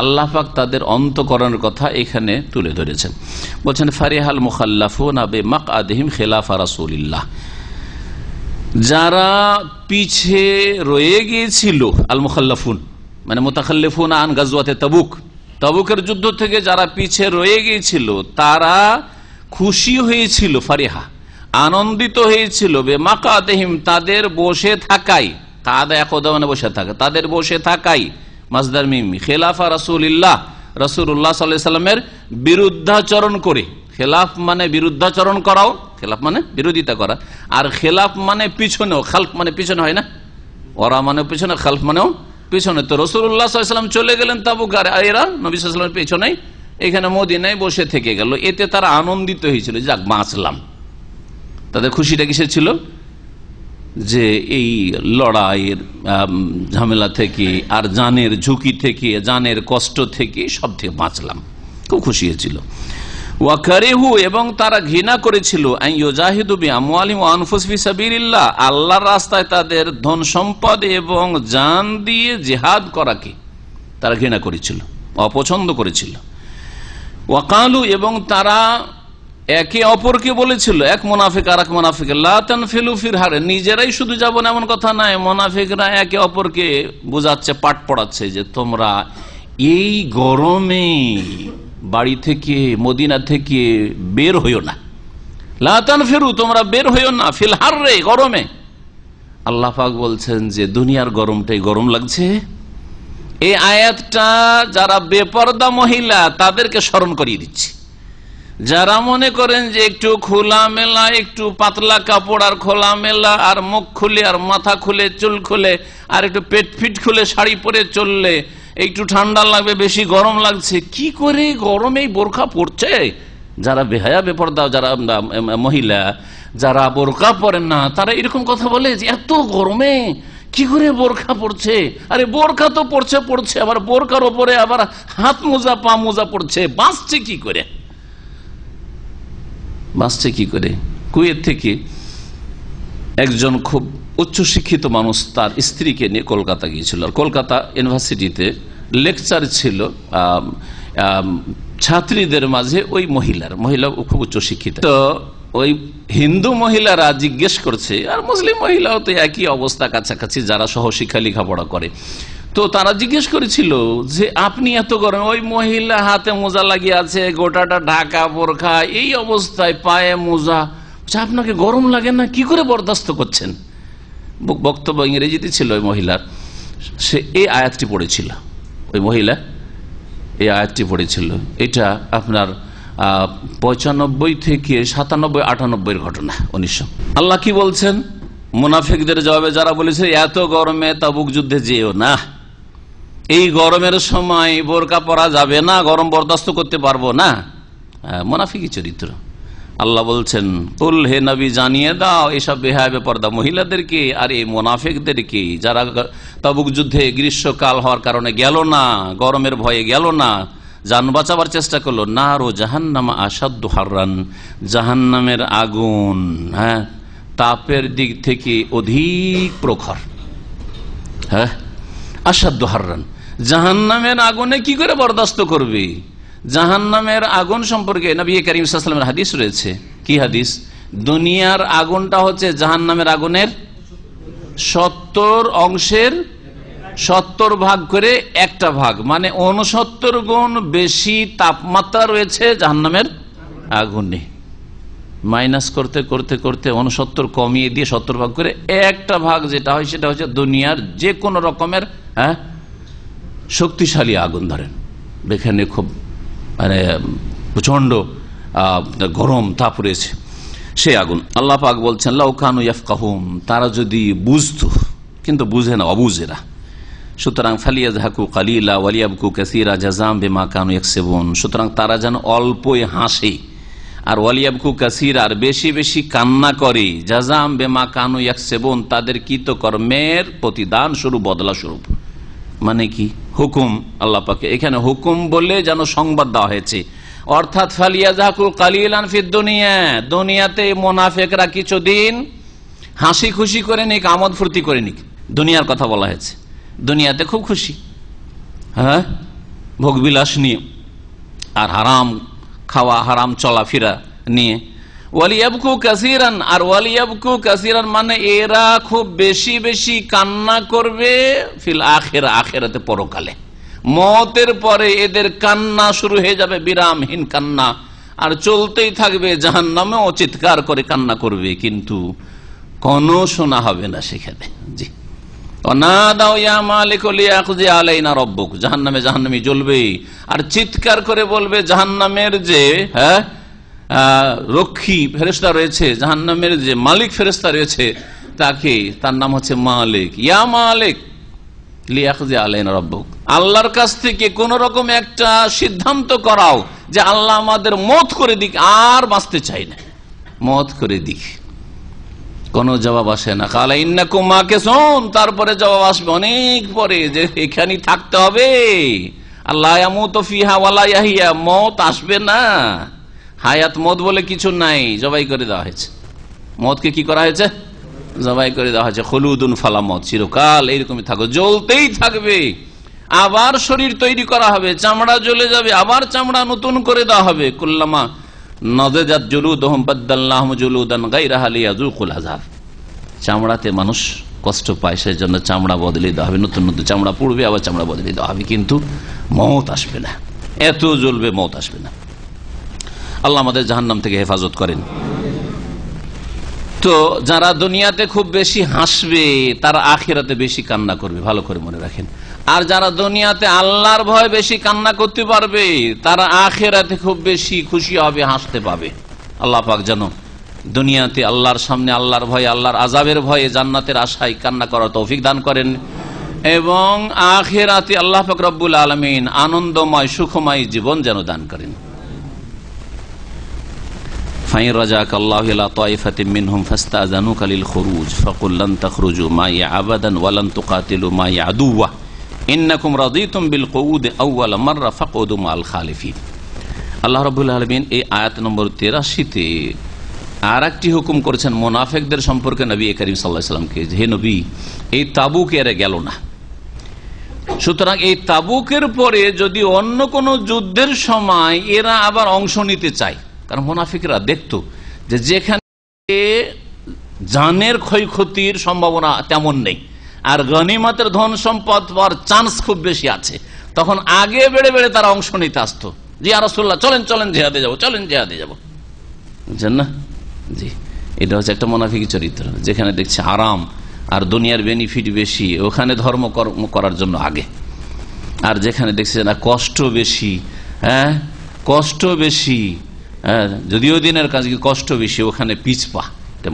D: আল্লাহ পাক তাদের অন্তঃকরণের কথা এখানে তুলে ধরেছেন। বলছেন ফারিহাল মুখাল্লাফুনা বিমাকআদিহিম খিলাফা রাসূলিল্লাহ, যারা পিছে রয়ে গিয়েছিল, আল মুখাল্লাফুন মানে মুতাখাল্লিফুন আন গাজওয়াতে তাবুক, তাবুকের যুদ্ধ থেকে যারা পিছে রয়ে গিয়েছিল তারা খুশি হয়েছিল, ফারিহা আনন্দিত হয়েছিল, বিমাকআদিহিম তাদের বসে থাকাই, কাদা একদা মানে বসে থাকা, তাদের বসে থাকাই মাসদার মিম খিলাফা রাসূলিল্লাহ, রাসূলুল্লাহ সাল্লাল্লাহু আলাইহি সাল্লামের বিরুদ্ধাচরণ করে। খেলাফ মানে বিরুদ্ধাচরণ করাও, খেলাফ মানে বিরোধিতা করা, আর খেলাফ মানে পিছনেও, খালফ মানে পিছনে হয় না, ওরা মানে পিছনে, খালফ মানেও পিছনে। তো রাসূলুল্লাহ সাল্লাল্লাহু আলাইহি সাল্লাম চলে গেলেন তাবুক, আর এরা নবী সাল্লাল্লাহু আলাইহি সাল্লামের পিছনেই এখানে মদিনায় বসে থেকে গেল। এতে তারা আনন্দিত হয়েছিল, যাক বাঁচলাম। তাদের খুশিটা কিসের ছিল? যে এই লড়াইয়ের ঝামেলা থেকে আর জানের ঝুঁকি থেকে, জানের কষ্ট থেকে, সব থেকে বাঁচলাম, খুব খুশি হয়েছিল। ওয়াকারিহু এবং তারা ঘৃণা করেছিল আন ইউজাহিদু বিআমওয়ালিহিম ওয়া আনফুসিহিম ফি সাবিলিল্লাহ, আল্লাহর রাস্তায় তাদের ধন সম্পদ এবং জান দিয়ে জিহাদ করাকে তারা ঘৃণা করেছিল, অপছন্দ করেছিল। ওয়াকালু এবং তারা একে অপরকে বলেছিল, এক মুনাফিক আর এক মুনাফিক, লা তানফিলু ফিল হার, নিজেরাই শুধু যাবো না এমন কথা নাই, মুনাফিকরা একে অপরকে বোঝাচ্ছে, পাঠ পড়াচ্ছে যে তোমরা এই গরমে বাড়ি থেকে, মদিনা থেকে বের হইও না, লা তানফিরু তোমরা বের হইও না, ফিল হাররে গরমে। আল্লাহ পাক বলছেন যে দুনিয়ার গরমটাই গরম লাগছে। এই আয়াতটা যারা বেপরদা মহিলা তাদেরকে স্মরণ করিয়ে দিচ্ছে। যারা মনে করেন যে একটু খোলা মেলা, একটু পাতলা কাপড় আর খোলা মেলা আর মুখ খুলে আর মাথা খুলে চুল খুলে আর একটু পেট ফিট খুলে শাড়ি পরে চললে একটু ঠান্ডা লাগবে, বেশি গরম লাগছে, কি করে গরমে বোরখা পড়ছে? যারা বেহায়া বেপরদা, যারা মহিলা যারা বোরখা পরেন না, তারা এরকম কথা বলে যে এত গরমে কি করে বোরখা পড়ছে? আরে বোরখা তো পড়ছে, আবার বোরখার ওপরে আবার হাত মোজা পা মোজা পড়ছে, বাঁচছে কি করে? কুয়েত থেকে একজন খুব উচ্চশিক্ষিত মানুষ তার স্ত্রীকে নিয়ে কলকাতা গিয়েছিল। কলকাতা ইউনিভার্সিটিতে লেকচার ছিল ছাত্রীদের মাঝে। ওই মহিলা খুব উচ্চশিক্ষিত, তো ওই হিন্দু মহিলারা জিজ্ঞেস করছে, আর মুসলিম মহিলাও তো একই অবস্থা কাছাকাছি, যারা সহশিক্ষা লেখাপড়া করে, তো তারা জিজ্ঞেস করেছিল যে আপনি এত গরম, ওই মহিলা হাতে মোজা লাগিয়ে আছে, গোটাটা ঢাকা বোরখা, এই অবস্থায় পায়ে মোজা, আপনাকে গরম লাগে না? কি করে বরদাস্ত করছেন? বক্তব্য ইংরেজিতে ছিল ওই মহিলার। সে এই আয়াতটি পড়েছিল, ওই মহিলা এই আয়াতটি পড়েছিল। এটা আপনার 95 থেকে 97, 98 ঘটনা, 1900। আল্লাহ কি বলছেন মুনাফিকদের জবাবে? যারা বলেছে এত গরমে তাবুক যুদ্ধে যেও না, এই গরমের সময় বোরকা পরা যাবে না, গরম বরদাস্ত করতে পারবো না, মুনাফিকি চরিত্র। আল্লাহ বলছেন, কুল হে নবী জানিয়ে দাও এসব বেহায়াবে পর্দা মহিলাদেরকে আর এই মুনাফিকদেরকে, যারা তাবুক যুদ্ধে গ্রীষ্মকাল হওয়ার কারণে গেল না, গরমের ভয়ে গেল না, জান বাঁচাবার চেষ্টা করলো, নারো জাহান্নামা আসাদ্দু হাররান, জাহান্নামের আগুন তাপের দিক থেকে অধিক প্রখর। হ্যাঁ, আসাদ্দু হাররান, জাহান্নামের আগুনে কি করে বরদাস্ত করবে? জাহান্নামের আগুন সম্পর্কে নবী করিম সাল্লাল্লাহু আলাইহি ওয়াসাল্লামের হাদিস রয়েছে। কি হাদিস? দুনিয়ার আগুনটা হচ্ছে জাহান্নামের আগুনের 70 অংশের 70 ভাগ করে একটা ভাগ, মানে 69 গুণ বেশি তাপমাত্রা রয়েছে জাহান্নামের আগুনে। মাইনাস করতে করতে করতে 69 কমিয়ে দিয়ে 70 ভাগ করে একটা ভাগ যেটা হয় সেটা হচ্ছে দুনিয়ার যে কোনো রকমের শক্তিশালী আগুন। ধরেন এখানে খুব মানে প্রচন্ড গরম তাপ রয়েছে, সে আগুন। আল্লাহ পাক বলছেন, লাউ কানু ইয়াফকাহুন, তারা যদি বুঝতো, কিন্তু বুঝে না, অবুঝেরা। সুতরাং ফালিয়াযহাকু কালিলা ওয়ালিয়াবকু কাসীরা জাযাম বিমা কানু ইয়াকসিবুন, সুতরাং তারা যেন অল্পই হাসে আর ওয়ালিয়াবকু কাসীরা, আর বেশি বেশি কান্না করে, জাযাম বিমা কানু ইয়াকসিবুন, তাদের কৃতকর্মের প্রতিদান স্বরূপ, বদলা স্বরূপ। মানে কি? হুকুম, আল্লাহ পাকে এখানে হুকুম বলে যেন সংবাদ দেওয়া হয়েছে, অর্থাৎ ফালিয়াযহাকু কালিলান ফিদ দুনিয়া, দুনিয়াতে মুনাফিকরা কিছুদিন হাসি খুশি করে নিক, আমোদ ফুর্তি করে নিক। দুনিয়ার কথা বলা হয়েছে, দুনিয়াতে খুব খুশি, হ্যাঁ, ভোগবিলাস নিয়ে আর হারাম খাওয়া, হারাম চলাফেরা নিয়ে। ওয়ালিয়াবকু কাসীরান, আর ওয়ালিয়াবকু কাসীরান মানে এরা খুব বেশি বেশি কান্না করবে ফিল আখিরা, আখিরাতে, পরকালে। মওতের পরে এদের কান্না শুরু হয়ে যাবে, বিরামহীন কান্না, আর চলতেই থাকবে, জাহান্নামেও চিৎকার করে কান্না করবে, কিন্তু কোনো শোনা হবে না সেখানে। জি, অনাদাও ইয়া মালিক লিয়াকজি আলাইনা রব্বুক, জাহান্নামে জাহান্নামী জ্বলবে আর চিৎকার করে বলবে, জাহান্নামের যে রক্ষী ফেরেশতা রয়েছে, জাহান্নামের যে মালিক ফেরেশতা রয়েছে, তাকে, তার নাম হচ্ছে মালিক, ইয়া মালিক লিয়াকজি আলাইনা রব্বুক, আল্লাহর কাছ থেকে কোন রকম একটা সিদ্ধান্ত করাও যে আল্লাহ আমাদের মওত করে দিক, আর বাঁচতে চাই না, মওত করে দিক। কোন জবাব আসে না। কালা ইন্নাকুম মাকিসুন, তারপরে জবাব আসবে অনেক পরে, যে এখানেই থাকতে হবে। আল্লাহ ইয়ামুতু ফিহা ওয়ালা ইয়াহিয়া, মওত আসবে না, হায়াত মওত বলে কিছু নাই, জবাই করে দেওয়া হয়েছে। মওতকে কি করা হয়েছে? জবাই করে দেওয়া হয়েছে। খুলুদুন ফালা মওত, চিরকাল এইরকমই থাকো, জ্বলতেই থাকবে। আবার শরীর তৈরি করা হবে, চামড়া জ্বলে যাবে, আবার চামড়া নতুন করে দেওয়া হবে। কুল্লামা নযজাত জুলুদুহুম বাদদালনাহুম জুলুদান গায়রাহা লিয়াযুকুল আযাব, চামড়াতে মানুষ কষ্ট পায়, সেই জন্য চামড়া বদলে দেওয়া হবে, নতুন নতুন চামড়া পড়বে, আবার চামড়া বদলে দেওয়া হবে, কিন্তু মওত আসবে না, এত জ্বলবে, মওত আসবে না। আল্লাহ আমাদের জাহান্নাম থেকে হেফাজত করেন। তো যারা দুনিয়াতে খুব বেশি হাসবে তারা আখিরাতে বেশি কান্না করবে, ভালো করে মনে রাখেন। আর যারা দুনিয়াতে আল্লাহর ভয় বেশি কান্না করতে পারবে তারা আখিরাতে খুব বেশি খুশি হবে, হাসতে পাবে। আল্লাহ পাক যেন দুনিয়াতে আল্লাহর সামনে আল্লাহর ভয়ে, আল্লাহর আযাবের ভয়ে, জান্নাতের আশায় কান্না করার তৌফিক দান করেন, এবং আখিরাতে আল্লাহ পাক রব্বুল আলামিন আনন্দময় সুখময় জীবন যেন দান করেন। ফাইন রাজাক আল্লাহু ইলা তাইফাতিন মিনহুম ফাস্তাযানুকা লিল খুরুজ ফাকুল লান তাখরুজু মা'ই আবাদান ওয়া লান তুকাতিলু মা'ই আদুওয়া ইন্নাকুম রাদিতুম বিল কুউদ আউয়াল মাররা ফাকুদু মা'আল খালিফিন। আল্লাহ রাব্বুল আলামিন এই আয়াত নম্বর 83-তে আর একটি হুকুম করেছেন মুনাফিকদের সম্পর্কে নবী করিম সাল্লাল্লাহু আলাইহি ওয়াসাল্লামকে, হে নবী, এই তাবুক এরা গেল না, সুতরাং এই তাবুকের পরে যদি অন্য কোন যুদ্ধের সময় এরা আবার অংশ নিতে চায়, কারণ মুনাফিকরা দেখতো যে যেখানে জানের ক্ষয়ক্ষতির সম্ভাবনা তেমন নেই আর গনিমতের ধন সম্পদ পাওয়ার চান্স খুব বেশি আছে, তখন আগে বেড়ে বেড়ে তারা অংশ নিতে আসতো। জি ইয়া রাসূলুল্লাহ, চলেন চলেন জিহাদে যাবো, চলেন জিহাদে যাবো, বুঝছেন না? জি, এটা হচ্ছে একটা মুনাফিকি চরিত্র। যেখানে দেখছে আরাম আর দুনিয়ার বেনিফিট বেশি, ওখানে ধর্ম করার জন্য আগে, আর যেখানে দেখছে না কষ্ট বেশি, কষ্ট বেশি, যদিও দিনের কাজ কষ্ট বেশি, ওখানে পিছপা।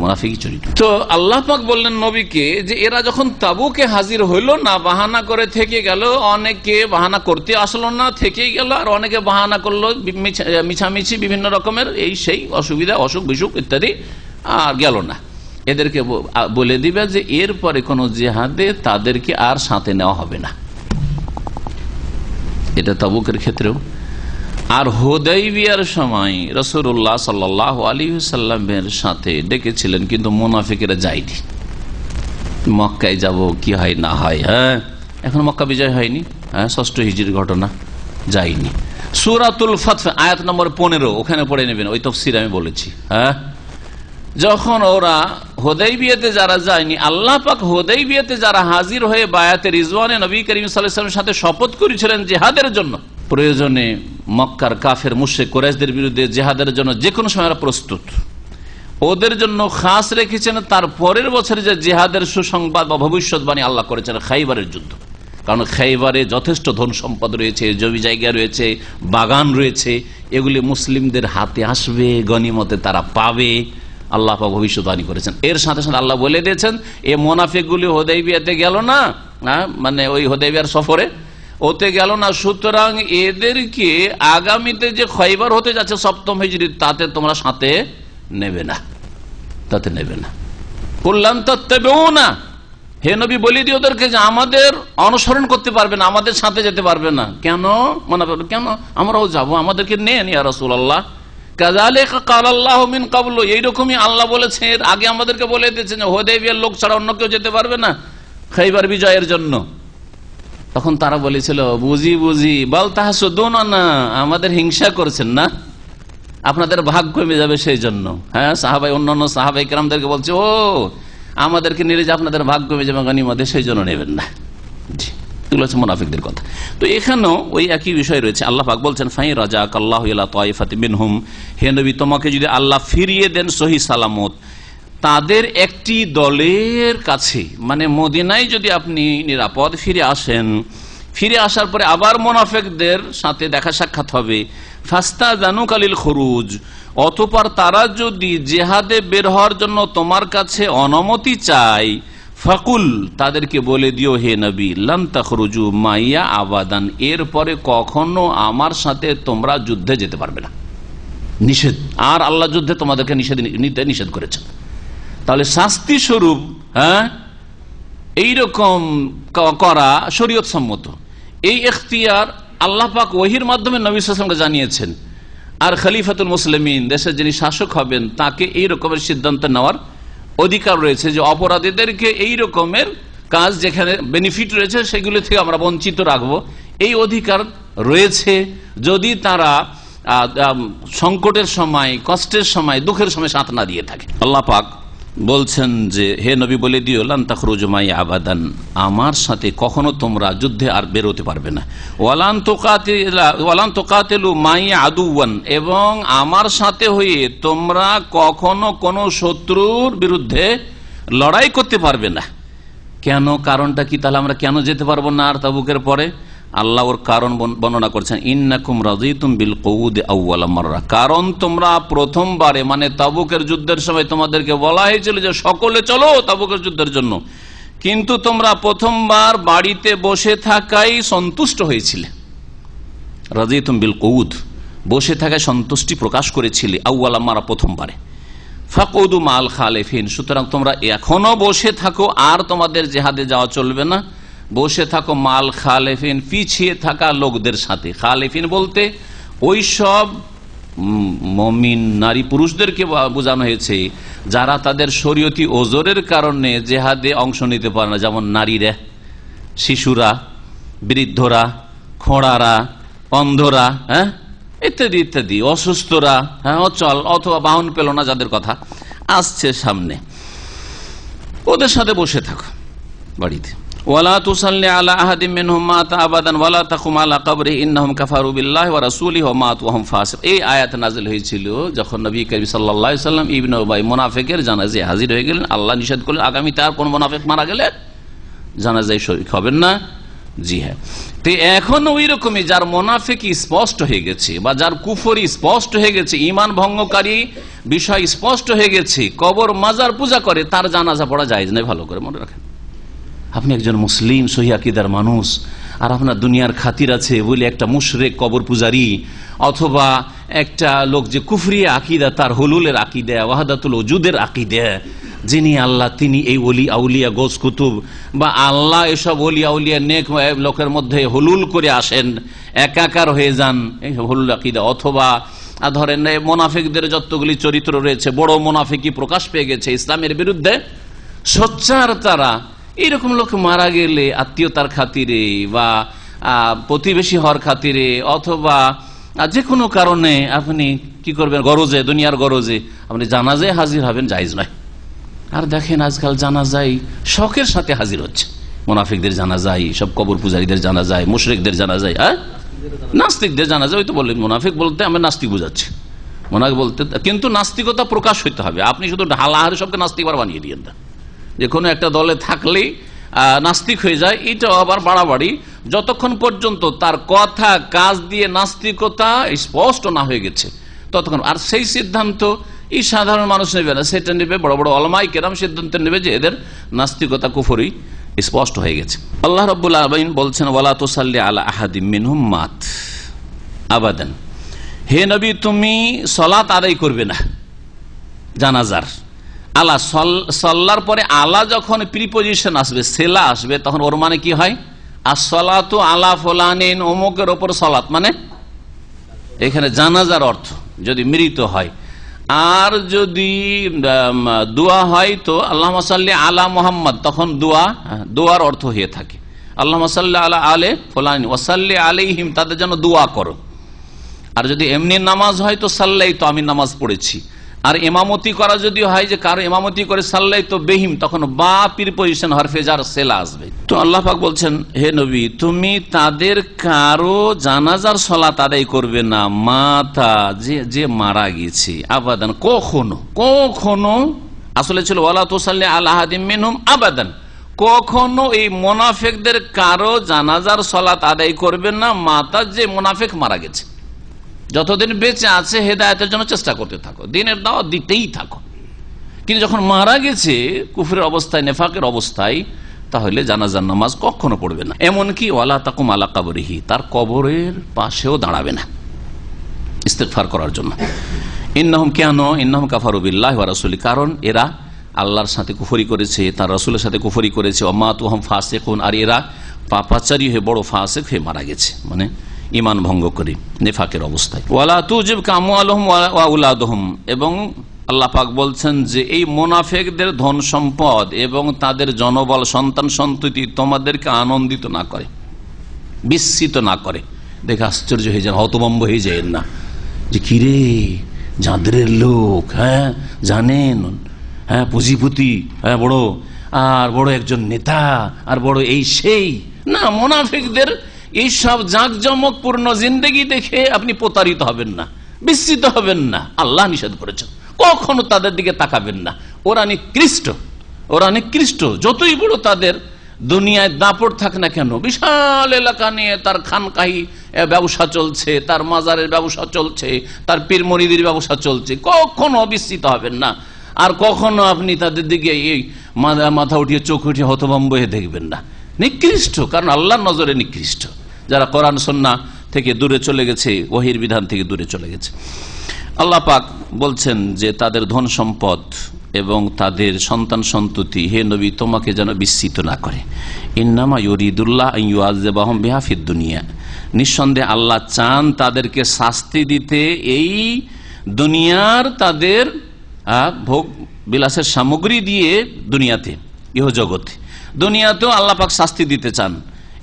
D: মুনাফিকি চরিত্র। তো আল্লাহ পাক বললেন নবীকে যে এরা যখন তাবুকে হাজির হইল না, বাহানা করে থেকে গেল, অনেকে বাহানা করতে আসলো না, থেকেই গেল, আর অনেকে বাহানা করলো মিছামিছি বিভিন্ন রকমের এই সেই অসুবিধা, অসুখ বিসুখ ইত্যাদি, আর গেল না। এদেরকে বলে দিবে যে এরপরে কোন জিহাদে তাদেরকে আর সাথে নেওয়া হবে না। এটা তাবুকের ক্ষেত্রেও। আর হুদাইবিয়ার সময় রাসূলুল্লাহ সাল্লাল্লাহু আলাইহি ওয়াসাল্লামের সাথে ডেকেছিলেন, কিন্তু মুনাফিকেরা যায়নি। মক্কায় যাব কি হয় না হয়, হ্যাঁ এখন মক্কা বিজয় হয়নি, হ্যাঁ 6ষ্ঠ হিজরির ঘটনা, যায়নি। সূরাতুল ফাতহ আয়াত নম্বর 15 ওখানে পড়ে নেবেন, ওই তাফসীর আমি বলেছি। হ্যাঁ, যখন ওরা হুদাইবিয়াতে যারা যায়নি, আল্লাহ পাক হুদাইবিয়াতে যারা হাজির হয়ে বায়াতে রিজওয়ানে নবী করিম সাল্লাল্লাহু আলাইহি ওয়াসাল্লামের সাথে শপথ করেছিলেন জিহাদের জন্য, প্রয়োজনে মক্কার কাফের মুশরিক কুরাইশদের বিরুদ্ধে জিহাদের জন্য যে কোনো সময় প্রস্তুত, ওদের জন্য খাস রেখেছেন তার পরের বছরে যে জিহাদের সুসংবাদ বা ভবিষ্যৎবাণী আল্লাহ করেছেন খাইবারের যুদ্ধ। কারণ খাইবারে যথেষ্ট ধন সম্পদ রয়েছে, জমি জায়গা রয়েছে, বাগান রয়েছে, এগুলি মুসলিমদের হাতে আসবে, গনিমতে তারা পাবে, আল্লাহ পাক ভবিষ্যৎবাণী করেছেন। এর সাথে সাথে আল্লাহ বলে দিয়েছেন এই মুনাফিকগুলি হুদাইবিয়াতে গেল না, মানে ওই হুদাইবিয়ার সফরে ওতে গেল না, সুতরাং এদেরকে আগামীতে যে খয়বার হতে যাচ্ছে 7ম হিজরি তাতে তোমরা সাথে নেবে না, তাতে নেবে না। কুল্লান তাত্তাবিউনা, হে নবী বলে দিও ওদেরকে যে আমাদের অনুসরণ করতে পারবে না, আমাদের সাথে যেতে পারবে না। কেন? কেন? আমরাও যাবো, আমাদেরকে নেন ইয়া রাসূলুল্লাহ। কাযালিকা ক্বালাল্লাহু মিন ক্বাবলু, এইরকমই আল্লাহ বলেছেন, এর আগে আমাদেরকে বলে দিয়েছেন যে হুদাইবিয়ার লোক ছাড়া অন্য কেউ যেতে পারবে না খাইবার বিজয়ের জন্য। তখন তারা বলেছিল বুঝি বুঝি বল তাহসুদুনা, আমাদের হিংসা করছেন না, আপনাদের ভাগ কমে যাবে সেই জন্য। হ্যাঁ, সাহাবাই অন্যান্য সাহাবাই কেরামদেরকে বলছে ও আমাদেরকে নিলে যে আপনাদের ভাগ কমে যাবে গনিমতে, সেই জন্য নেবেন না। এগুলো হচ্ছে মুনাফিকদের কথা। তো এখানেও ওই একই বিষয় রয়েছে। আল্লাহ পাক বলছেন ফাই রাজাকাল্লাহু ইলা তাইফাতিন মিনহুম, হে নবী তোমাকে যদি আল্লাহ ফিরিয়ে দেন সহি সালামত তাদের একটি দলের কাছে, মানে মদিনায় যদি আপনি নিরাপদ ফিরে আসেন, ফিরে আসার পরে আবার মুনাফিকদের সাথে দেখা সাক্ষাৎ হবে, ফাস্তাযানুক আলিল খুরুজ, অতঃপর তারা যদি জিহাদে বের হওয়ার জন্য তোমার কাছে অনুমতি চায়, ফাকুল তাদেরকে বলে দিও হে নবী লান তাখরুজু মাইয়া আবাদান, এরপরে কখনো আমার সাথে তোমরা যুদ্ধে যেতে পারবে না, নিষেধ। আর আল্লাহ যুদ্ধে তোমাদেরকে নিষেধ করেছেন। তাহলে শাস্তি স্বরূপ হ্যাঁ এইরকম করা শরীয়ত সম্মত, এই এখতিয়ার আল্লাহ পাক ওহীর মাধ্যমে নবী সাল্লাল্লাহু আলাইহি ওয়াসাল্লামকে জানিয়েছেন। আর খলিফাতুল মুসলিমিন, দেশের যিনি শাসক হবেন, তাকে এই রকমের সিদ্ধান্ত নেওয়ার অধিকার রয়েছে যে অপরাধীদেরকে এই রকমের কাজ যেখানে বেনিফিট রয়েছে সেগুলো থেকে আমরা বঞ্চিত রাখবো, এই অধিকার রয়েছে যদি তারা সংকটের সময়, কষ্টের সময়, দুঃখের সময় সাথ না দিয়ে থাকে। আল্লাহ পাক বলছেন যে হে নবী বলে দিও লান তাখরুজু মাইয়া আবাদান, আমার সাথে কখনো তোমরা যুদ্ধে আর বেরোতে পারবে না। ওয়ালান তুকাতিলু মাইয়া আদুওয়ান, এবং আমার সাথে হয়ে তোমরা কখনো কোনো শত্রুর বিরুদ্ধে লড়াই করতে পারবে না। কেন? কারণটা কি? তাহলে আমরা কেন যেতে পারবো না আর তাবুকের পরে? আল্লাহ ওর কারণ বর্ণনা করছেন, ইন্নাকুম রাযীতুম বিল কউদ আউওয়ালা মাররা, কারণ তোমরা প্রথমবারে মানে তাবুকের যুদ্ধের সময় তোমাদেরকে বলা হয়েছিল যে সকলে চলো তাবুকের যুদ্ধের জন্য, কিন্তু তোমরা প্রথমবার বাড়িতে বসে থাকাই সন্তুষ্ট হয়েছিলে। রাযীতুম বিল কউদ, বসে থাকায় সন্তুষ্টি প্রকাশ করেছিলে আউওয়ালা মাররা, প্রথমবারে। ফাকুদু মাল খালিফিন, সুতরাং তোমরা এখনো বসে থাকো, আর তোমাদের জিহাদে যাওয়া চলবে না, বসে থাকো মাল খালেফিন, পিছিয়ে থাকা লোকদের সাথে। খালেফিন বলতে ওই সব মুমিন নারী পুরুষদেরকে বোঝানো হয়েছে যারা তাদের শরীয়তি ওজরের কারণে জিহাদে অংশ নিতে পারে না, যেমন নারীরা, শিশুরা, বৃদ্ধরা, খোঁড়ারা, অন্ধরা, হ্যাঁ ইত্যাদি ইত্যাদি, অসুস্থরা, হ্যাঁ অচল অথবা বাহন পেল না, যাদের কথা আসছে সামনে, ওদের সাথে বসে থাকো বাড়িতে। ওয়ালা তুসাল্লি আলা আহাদিম মিনহুম মাতা আবাদান ওয়ালা তাকুম আলা কবরিহি ইন্নাহুম কাফারু বিল্লাহি ওয়া রাসূলিহি ওয়া মাতু ওয়া হুম ফাসিক। এই আয়াত নাযিল হয়েছিল যখন নবী করিম সাল্লাল্লাহু আলাইহি ওয়াসাল্লাম ইবনে উবাই মুনাফিকের জানাজায় হাজির হয়ে গেলেন। আল্লাহ নিষেধ করলেন আগামীতে আর কোন মুনাফিক মারা গেলে জানাজায় শরীক হবেন না, জি হ্যাঁ, তো এখন ওই রকমই যার মোনাফিকি স্পষ্ট হয়ে গেছে বা যার কুফরি স্পষ্ট হয়ে গেছে, ইমান ভঙ্গকারী বিষয় স্পষ্ট হয়ে গেছে, কবর মাজার পূজা করে, তার জানাজা পড়া জায়েজ নয়। ভালো করে মনে রাখেন, আপনি একজন মুসলিম সহি আকীদার মানুষ, আর আপনার দুনিয়ার খাতির আছে বলে একটা মুশরিক কবর পূজারী অথবা একটা লোক যে কুফরি আকীদা, তার হুলুলের আকীদা, ওয়াহদাতুল ওজুদের আকীদা, যিনি আল্লাহ তিনি এই ওলি আউলিয়া গোস কুতুব বা আল্লাহ এসব ওলি আউলিয়া নেক লোকের মধ্যে হুলুল করে আসেন, একাকার হয়ে যান, এইসব হুলুল আকীদা। অথবা ধরেন মোনাফিকদের যতগুলি চরিত্র রয়েছে, বড় মোনাফিকি প্রকাশ পেয়ে গেছে ইসলামের বিরুদ্ধে, সোচ্চার তারা, এইরকম লোক মারা গেলে আত্মীয়তার খাতিরে বা প্রতিবেশী হওয়ার খাতিরে অথবা যে কোনো কারণে আপনি কি করবেন, গরজে, দুনিয়ার গরজে আপনি জানাজায় হাজির হবেন, জায়েজ নয়। আর দেখেন আজকাল জানাজায় শখের সাথে হাজির হচ্ছে, মুনাফিকদের জানাজায়, সব কবর পূজারীদের জানাজায়, মুশরিকদের জানাজায়, নাস্তিকদের জানাজায়। ওই তো বললেন মুনাফিক বলতে আমরা নাস্তিক বোঝাচ্ছি, মুনাফিক বলতে, কিন্তু নাস্তিকতা প্রকাশ হইতে হবে। আপনি শুধু ঢালাহারে সবকে নাস্তিকবার বানিয়ে দিয়েন না, যে কোনো একটা দলে থাকলেই নাস্তিক হয়ে যায়, এটাও আবার বাড়াবাড়ি। যতক্ষণ পর্যন্ত তার কথা কাজ দিয়ে নাস্তিকতা স্পষ্ট না হয়ে গেছে ততক্ষণ। আর সেই সিদ্ধান্ত এই সাধারণ মানুষ নেবে না, সেটা নেবে বড় বড় ওলামায়ে কেরাম সিদ্ধান্ত নেবে যে এদের নাস্তিকতা কুফরি স্পষ্ট হয়ে গেছে। আল্লাহ রাব্বুল আলামিন বলছেন, ওয়ালা তুসাল্লি আলা আহাদিম মিনহুম মাত আবাদান, হে নবী তুমি সালাত আদায় করবে না জানাজার। আলা সাল্লার পরে আলা যখন প্রিপজিশন আসবে, সেলা আসবে, তখন ওর মানে কি হয়, আসসালাতু আলা ফুলানিন, অমুকের ওপর সালাত, মানে এখানে জানাজার অর্থ যদি মৃত হয়। আর যদি দোয়া হয় তো আল্লাহুম্মা সাল্লি আলা মুহাম্মদ, তখন দোয়ার অর্থ হয়ে থাকে আল্লাহুম্মা সাল্লি আলা আলে ফুলানি ওয়াসাল্লি আলাইহিম, তাদের জন্য দোয়া করো। আর যদি এমনি নামাজ হয় তো সাল্লাই, তো আমি নামাজ পড়েছি। আর ইমামতি করা যদি হয় যে কারো ইমামতি করে সাল্লাই তো বেহিম, তখন বা প্রিপজিশন হরফে জার সেলা আসবে। তো আল্লাহ পাক বলছেন, হে নবী তুমি তাদের কারো জানাজার সালাত আদায় করবে না, মাতা যে মারা গেছে, আবাদান কখনো আসলে ছিল ওয়ালা তুসাল্লি আলা আহাদিম মিনহুম আবাদান, কখনো এই মুনাফিকদের কারো জানাজার সালাত আদায় করবে না, মাতা যে মুনাফিক মারা গেছে। যতদিন বেঁচে আছে হেদায়েতের জন্য চেষ্টা করতে থাকো, দিনের দাওয়াত দিতেই থাকো, কিন্তু যখন মারা গেছে কুফরের অবস্থায়, নেফাকের অবস্থায়, তাহলে জানাজার নামাজ কখনো পড়বে না। এমনকি ওয়ালা তাকুম আলা কবরিহি, তার কবরের পাশেও দাঁড়াবে না ইস্তেগফার করার জন্য। ইন্নাহুম কাফারু বিল্লাহি ওয়া রাসূলি, কারণ এরা আল্লাহর সাথে কুফরি করেছে, তার রাসূলের সাথে কুফরি করেছে। ওয়া মাতুহুম ফাসিকুন, আর এরা পাপাচারী হয়ে বড় ফাসিক হয়ে মারা গেছে, মানে ইমান ভঙ্গ করে নেফাকের অবস্থায়। ওয়ালা তুজিবকা আমওয়ালুহুম ওয়া আওলাদুহুম, এবং আল্লাহ পাক বলছেন যে এই মুনাফিকদের ধন সম্পদ এবং তাদের জনবল, সন্তান সন্ততি তোমাদেরকে আনন্দিত না করে, বিস্মিত না করে। দেখে আশ্চর্য হয়ে যান, হতভম্ব হয়ে যায় না যে কিরে যাদের লোক, হ্যাঁ জানেন, হ্যাঁ পুঁজিপতি, হ্যাঁ বড় একজন নেতা, আর বড় এই সেই না। মুনাফিকদের এইসব জাঁকজমকপূর্ণ জিন্দেগি দেখে আপনি প্রতারিত হবেন না, বিস্মিত হবেন না। আল্লাহ নিষেধ করেছেন, কখনো তাদের দিকে তাকাবেন না। ওরা নিকৃষ্ট, যতই বড় তাদের দুনিয়ায় দাপট থাক না কেন, বিশাল এলাকা নিয়ে তার খানকাহি ব্যবসা চলছে, তার মাজারের ব্যবসা চলছে, তার পীর মুরিদির ব্যবসা চলছে, কখনো বিস্মিত হবেন না। আর কখনো আপনি তাদের দিকে এই মাথা উঠিয়ে চোখ উঠিয়ে হতভম্ব হয়ে দেখবেন না। নিকৃষ্ট, কারণ আল্লাহর নজরে নিকৃষ্ট, যারা কোরআন সুন্নাহ থেকে দূরে চলে গেছে, ওহীর বিধান থেকে দূরে চলে গেছে। আল্লাহ পাক বলছেন যে তাদের ধন সম্পদ এবং তাদের সন্তান সন্ততি, হে নবী তোমাকে যেন বিস্মিত না করে। ইন্নামা ইউরিদুল্লাহ আন ইউআযযিবাহুম বিহা ফিদ দুনিয়া, নিঃসন্দেহে আল্লাহ চান তাদেরকে শাস্তি দিতে এই দুনিয়ার তাদের ভোগ বিলাসের সামগ্রী দিয়ে, দুনিয়াতে, ইহজগতে, দুনিয়াতেও আল্লাহ পাক শাস্তি দিতে চান।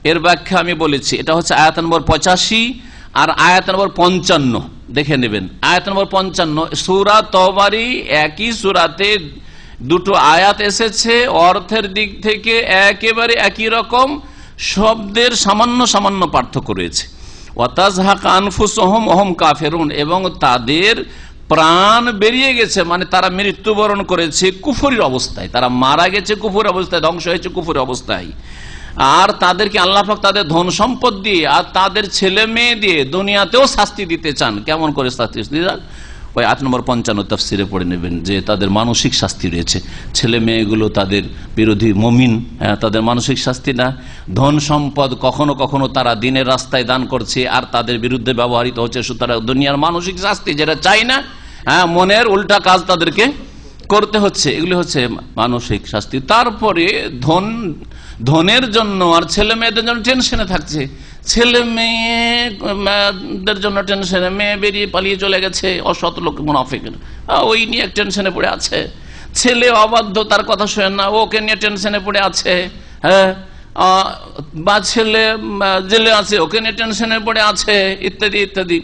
D: এর ব্যাখ্যা আমি বলেছি, এটা হচ্ছে আয়াত নম্বর 85 আর আয়াত নম্বর 55, দেখে নেবেন। আয়াত নম্বর 55 সূরা তওবারই একই সূরাতে দুটো আয়াত এসেছে, অর্থের দিক থেকে একেবারে একই রকম, শব্দের সামান্য পার্থক্য রয়েছে। ওয়াতাজহাকা আনফুসুহুম ওয়া হুম কাফিরুন, এবং তাদের প্রাণ বেরিয়ে গেছে, মানে তারা মৃত্যুবরণ করেছে কুফরির অবস্থায়, তারা মারা গেছে কুফরির অবস্থায়, ধ্বংস হয়েছে কুফরির অবস্থায়। আর তাদেরকে আল্লাহ পাক তাদের ধন সম্পদ দিয়ে আর তাদের ছেলে মেয়ে দিয়ে দুনিয়াতেও শাস্তি দিতে চান। কেমন করে শাস্তি দিতে? ওই 8 নম্বর 55 তাফসিরে পড়ে নেবেন যে তাদের মানসিক শাস্তি রয়েছে। ছেলে মেয়েগুলো তাদের বিরোধী মুমিন, তাদের মানসিক শাস্তি না। ধন সম্পদ কখনো কখনো তারা দিনের রাস্তায় দান করছে আর তাদের বিরুদ্ধে ব্যবহৃত হচ্ছে, সুতরাং দুনিয়ার মানসিক শাস্তি যেটা চাই না, মনের উল্টা কাজ তাদেরকে করতে হচ্ছে, এগুলি হচ্ছে মানসিক শাস্তি। তারপরে ধনের জন্য আর ছেলে মেয়েদের জন্য টেনশনে থাকছে, ছেলে মেয়েদের জন্য টেনশনে, মেয়ে বেরিয়ে পালিয়ে চলে গেছে অসৎ লোক মুনাফিকের, ওই নিয়ে টেনশনে পড়ে আছে। ছেলে অবাধ্য, তার কথা শোনেন না, ওকে নিয়ে টেনশনে পড়ে আছে। হ্যাঁ, বা ছেলে জেলে আছে, ওকে নিয়ে টেনশনে পড়ে আছে, ইত্যাদি ইত্যাদি।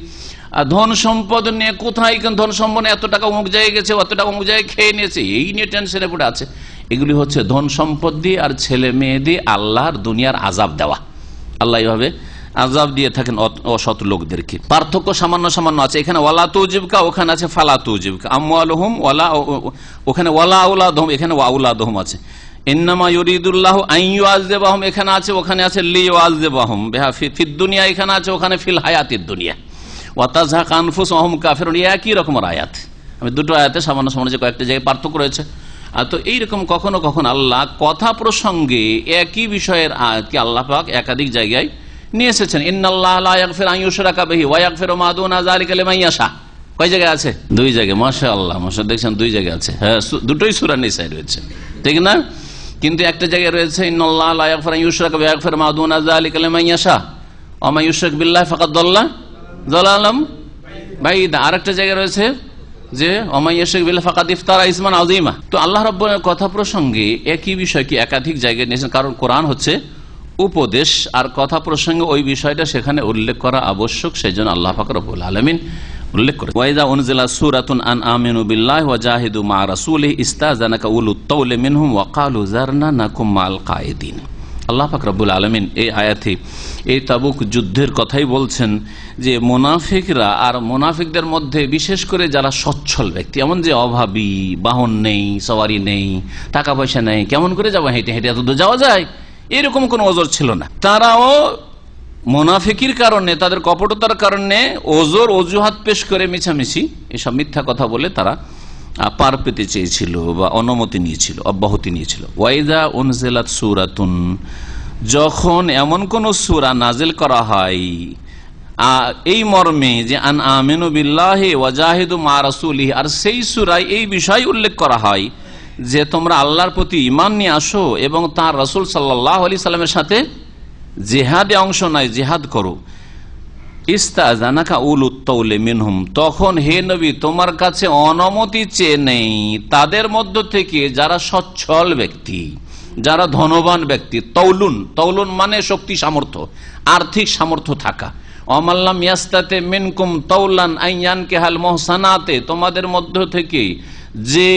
D: ধন সম্পদ নিয়ে কোথায় ধন সম্পদ, এত টাকা অমুক জায়গায় গেছে, অত টাকা অমুক জায়গায় খেয়ে নিয়েছে, এই নিয়ে টেনশনে পড়ে আছে। এগুলি হচ্ছে ধন সম্পদ দিয়ে আর ছেলে মেয়ে দিয়ে আল্লাহর দুনিয়ার আযাব দেওয়া। আল্লাহ এইভাবে আযাব দিয়ে থাকেন অসৎ লোকদেরকে। পার্থক্য সামান্য সামান্য আছে, এখানে ওয়ালা তুজিবকা, ওখানে আছে ফালা তুজিবকা। আমওয়ালুহুম ওয়ালা, ওখানে ওয়ালা আওলাদুহুম, এখানে ওয়াউলাদুহুম আছে। ইন্নামা ইউরিদুল্লাহু আন ইউআযযিবাহুম, এখানে আছে, ওখানে আছে লিইউআযযিবাহুম ফিদ দুনিয়া, এখানে আছে, ওখানে ফিল হায়াতিদ দুনিয়া। ওয়া তাযহাক আনফুসুহুম কাফিরুন, একই রকমের আয়াত। আমি দুটো আয়াতে সামান্য সামান্য যে কয়েকটা জায়গায় পার্থক্য রয়েছে। তো এইরকম কখনো কখনো আল্লাহ কথা প্রসঙ্গে একই বিষয়ের আয়াতকে আল্লাহ পাক একাধিক জায়গায় নিয়ে এসেছেন। ইন্নাল্লাহা লা ইয়াগফিরু আন ইউশরাকা বিহি ওয়া ইয়াগফিরু মা দুনা যালিকা লিমান ইয়াশা। কয় জায়গায় আছে? 2 জায়গায়। মাশাআল্লাহ, মাশাআল্লাহ, দেখছেন 2 জায়গায় আছে। হ্যাঁ, দুটোই সূরা নিসায় রয়েছে, ঠিক না? কিন্তু একটা জায়গায় রয়েছে ইন্নাল্লাহা লা ইয়াগফিরু আন ইউশরাকা বিহি ওয়া ইয়াগফিরু মা দুনা যালিকা লিমান ইয়াশা ওয়া মান ইউশরিক বিল্লাহি ফাকাদ দাল্লা যালালাম বাইদা। আরেকটা জায়গায় রয়েছে যে ফাকাদ ইফতারা ইসমান আযীমা। তো আল্লাহ রাব্বুল কথা প্রসঙ্গে একই বিষয়কে একাধিক জায়গায় নিয়েছেন, কারণ কোরআন হচ্ছে উপদেশ, আর কথা প্রসঙ্গে ওই বিষয়টা সেখানে উল্লেখ করা আবশ্যক, সেজন্য আল্লাহ পাক রব্বুল আলামিন উল্লেখ করে। ওয়াইদা উনজিলা সূরাতুন আন আমিনু বিল্লাহি ওয়া জাহিদু মা রাসূলিহি ইস্তাযানাকা উলুত তাওলি মিনহুম ওয়া ক্বালু যারনা নাকুম মাল কায়েদিন। আল্লাহ পাক রব্বুল আলামিন এই আয়াতে এই তাবুক যুদ্ধের কথাই বলছেন যে মুনাফিকরা আর মুনাফিকদের মধ্যে বিশেষ করে যারা সচ্ছল ব্যক্তি, এমন যে অভাবী, বাহন নেই, সওয়ারি নেই, টাকা পয়সা নেই, কেমন করে যাবো, হেঁটে হেঁটে এত দূর যাওয়া যায়, এরকম কোনো ওজর ছিল না। তারাও মুনাফিকির কারণে, তাদের কপটতার কারণে অজুহাত পেশ করে মিছামিছি এসব মিথ্যা কথা বলে তারা পার পেতে চেয়েছিল বা অনুমতি নিয়েছিল, অব্যাহতি নিয়েছিল। ওয়াইদা উনজিলাত সূরাতুন, যখন এমন কোন সূরা নাজিল করা হয় এই মর্মে যে আন আমিনু বিল্লাহি ওয়া জাহিদু মা রাসূলিহি, আর সেই সূরায় এই বিষয় উল্লেখ করা হয় যে তোমরা আল্লাহর প্রতি ঈমান নিয়ে আসো এবং তার রাসূল সাল্লাল্লাহু আলাইহি সাল্লামের সাথে জিহাদে অংশ নেয়, জিহাদ করো। ইস্তাযানাকা উলুত তাওলি মিনহুম, তখন হে নবী তোমার কাছে অনুমতি চেয়ে নেই তাদের মধ্য থেকে যারা সচ্ছল ব্যক্তি, যারা ধনবান ব্যক্তি। তৌলুন মানে শক্তি সামর্থ্য, আর্থিক সামর্থ্য থাকা। অমাল্লাম ইয়াস্তাতে মিনকুম তাওলান আইয়ানকিহাল মুহসানাতে, তোমাদের মধ্য থেকে যে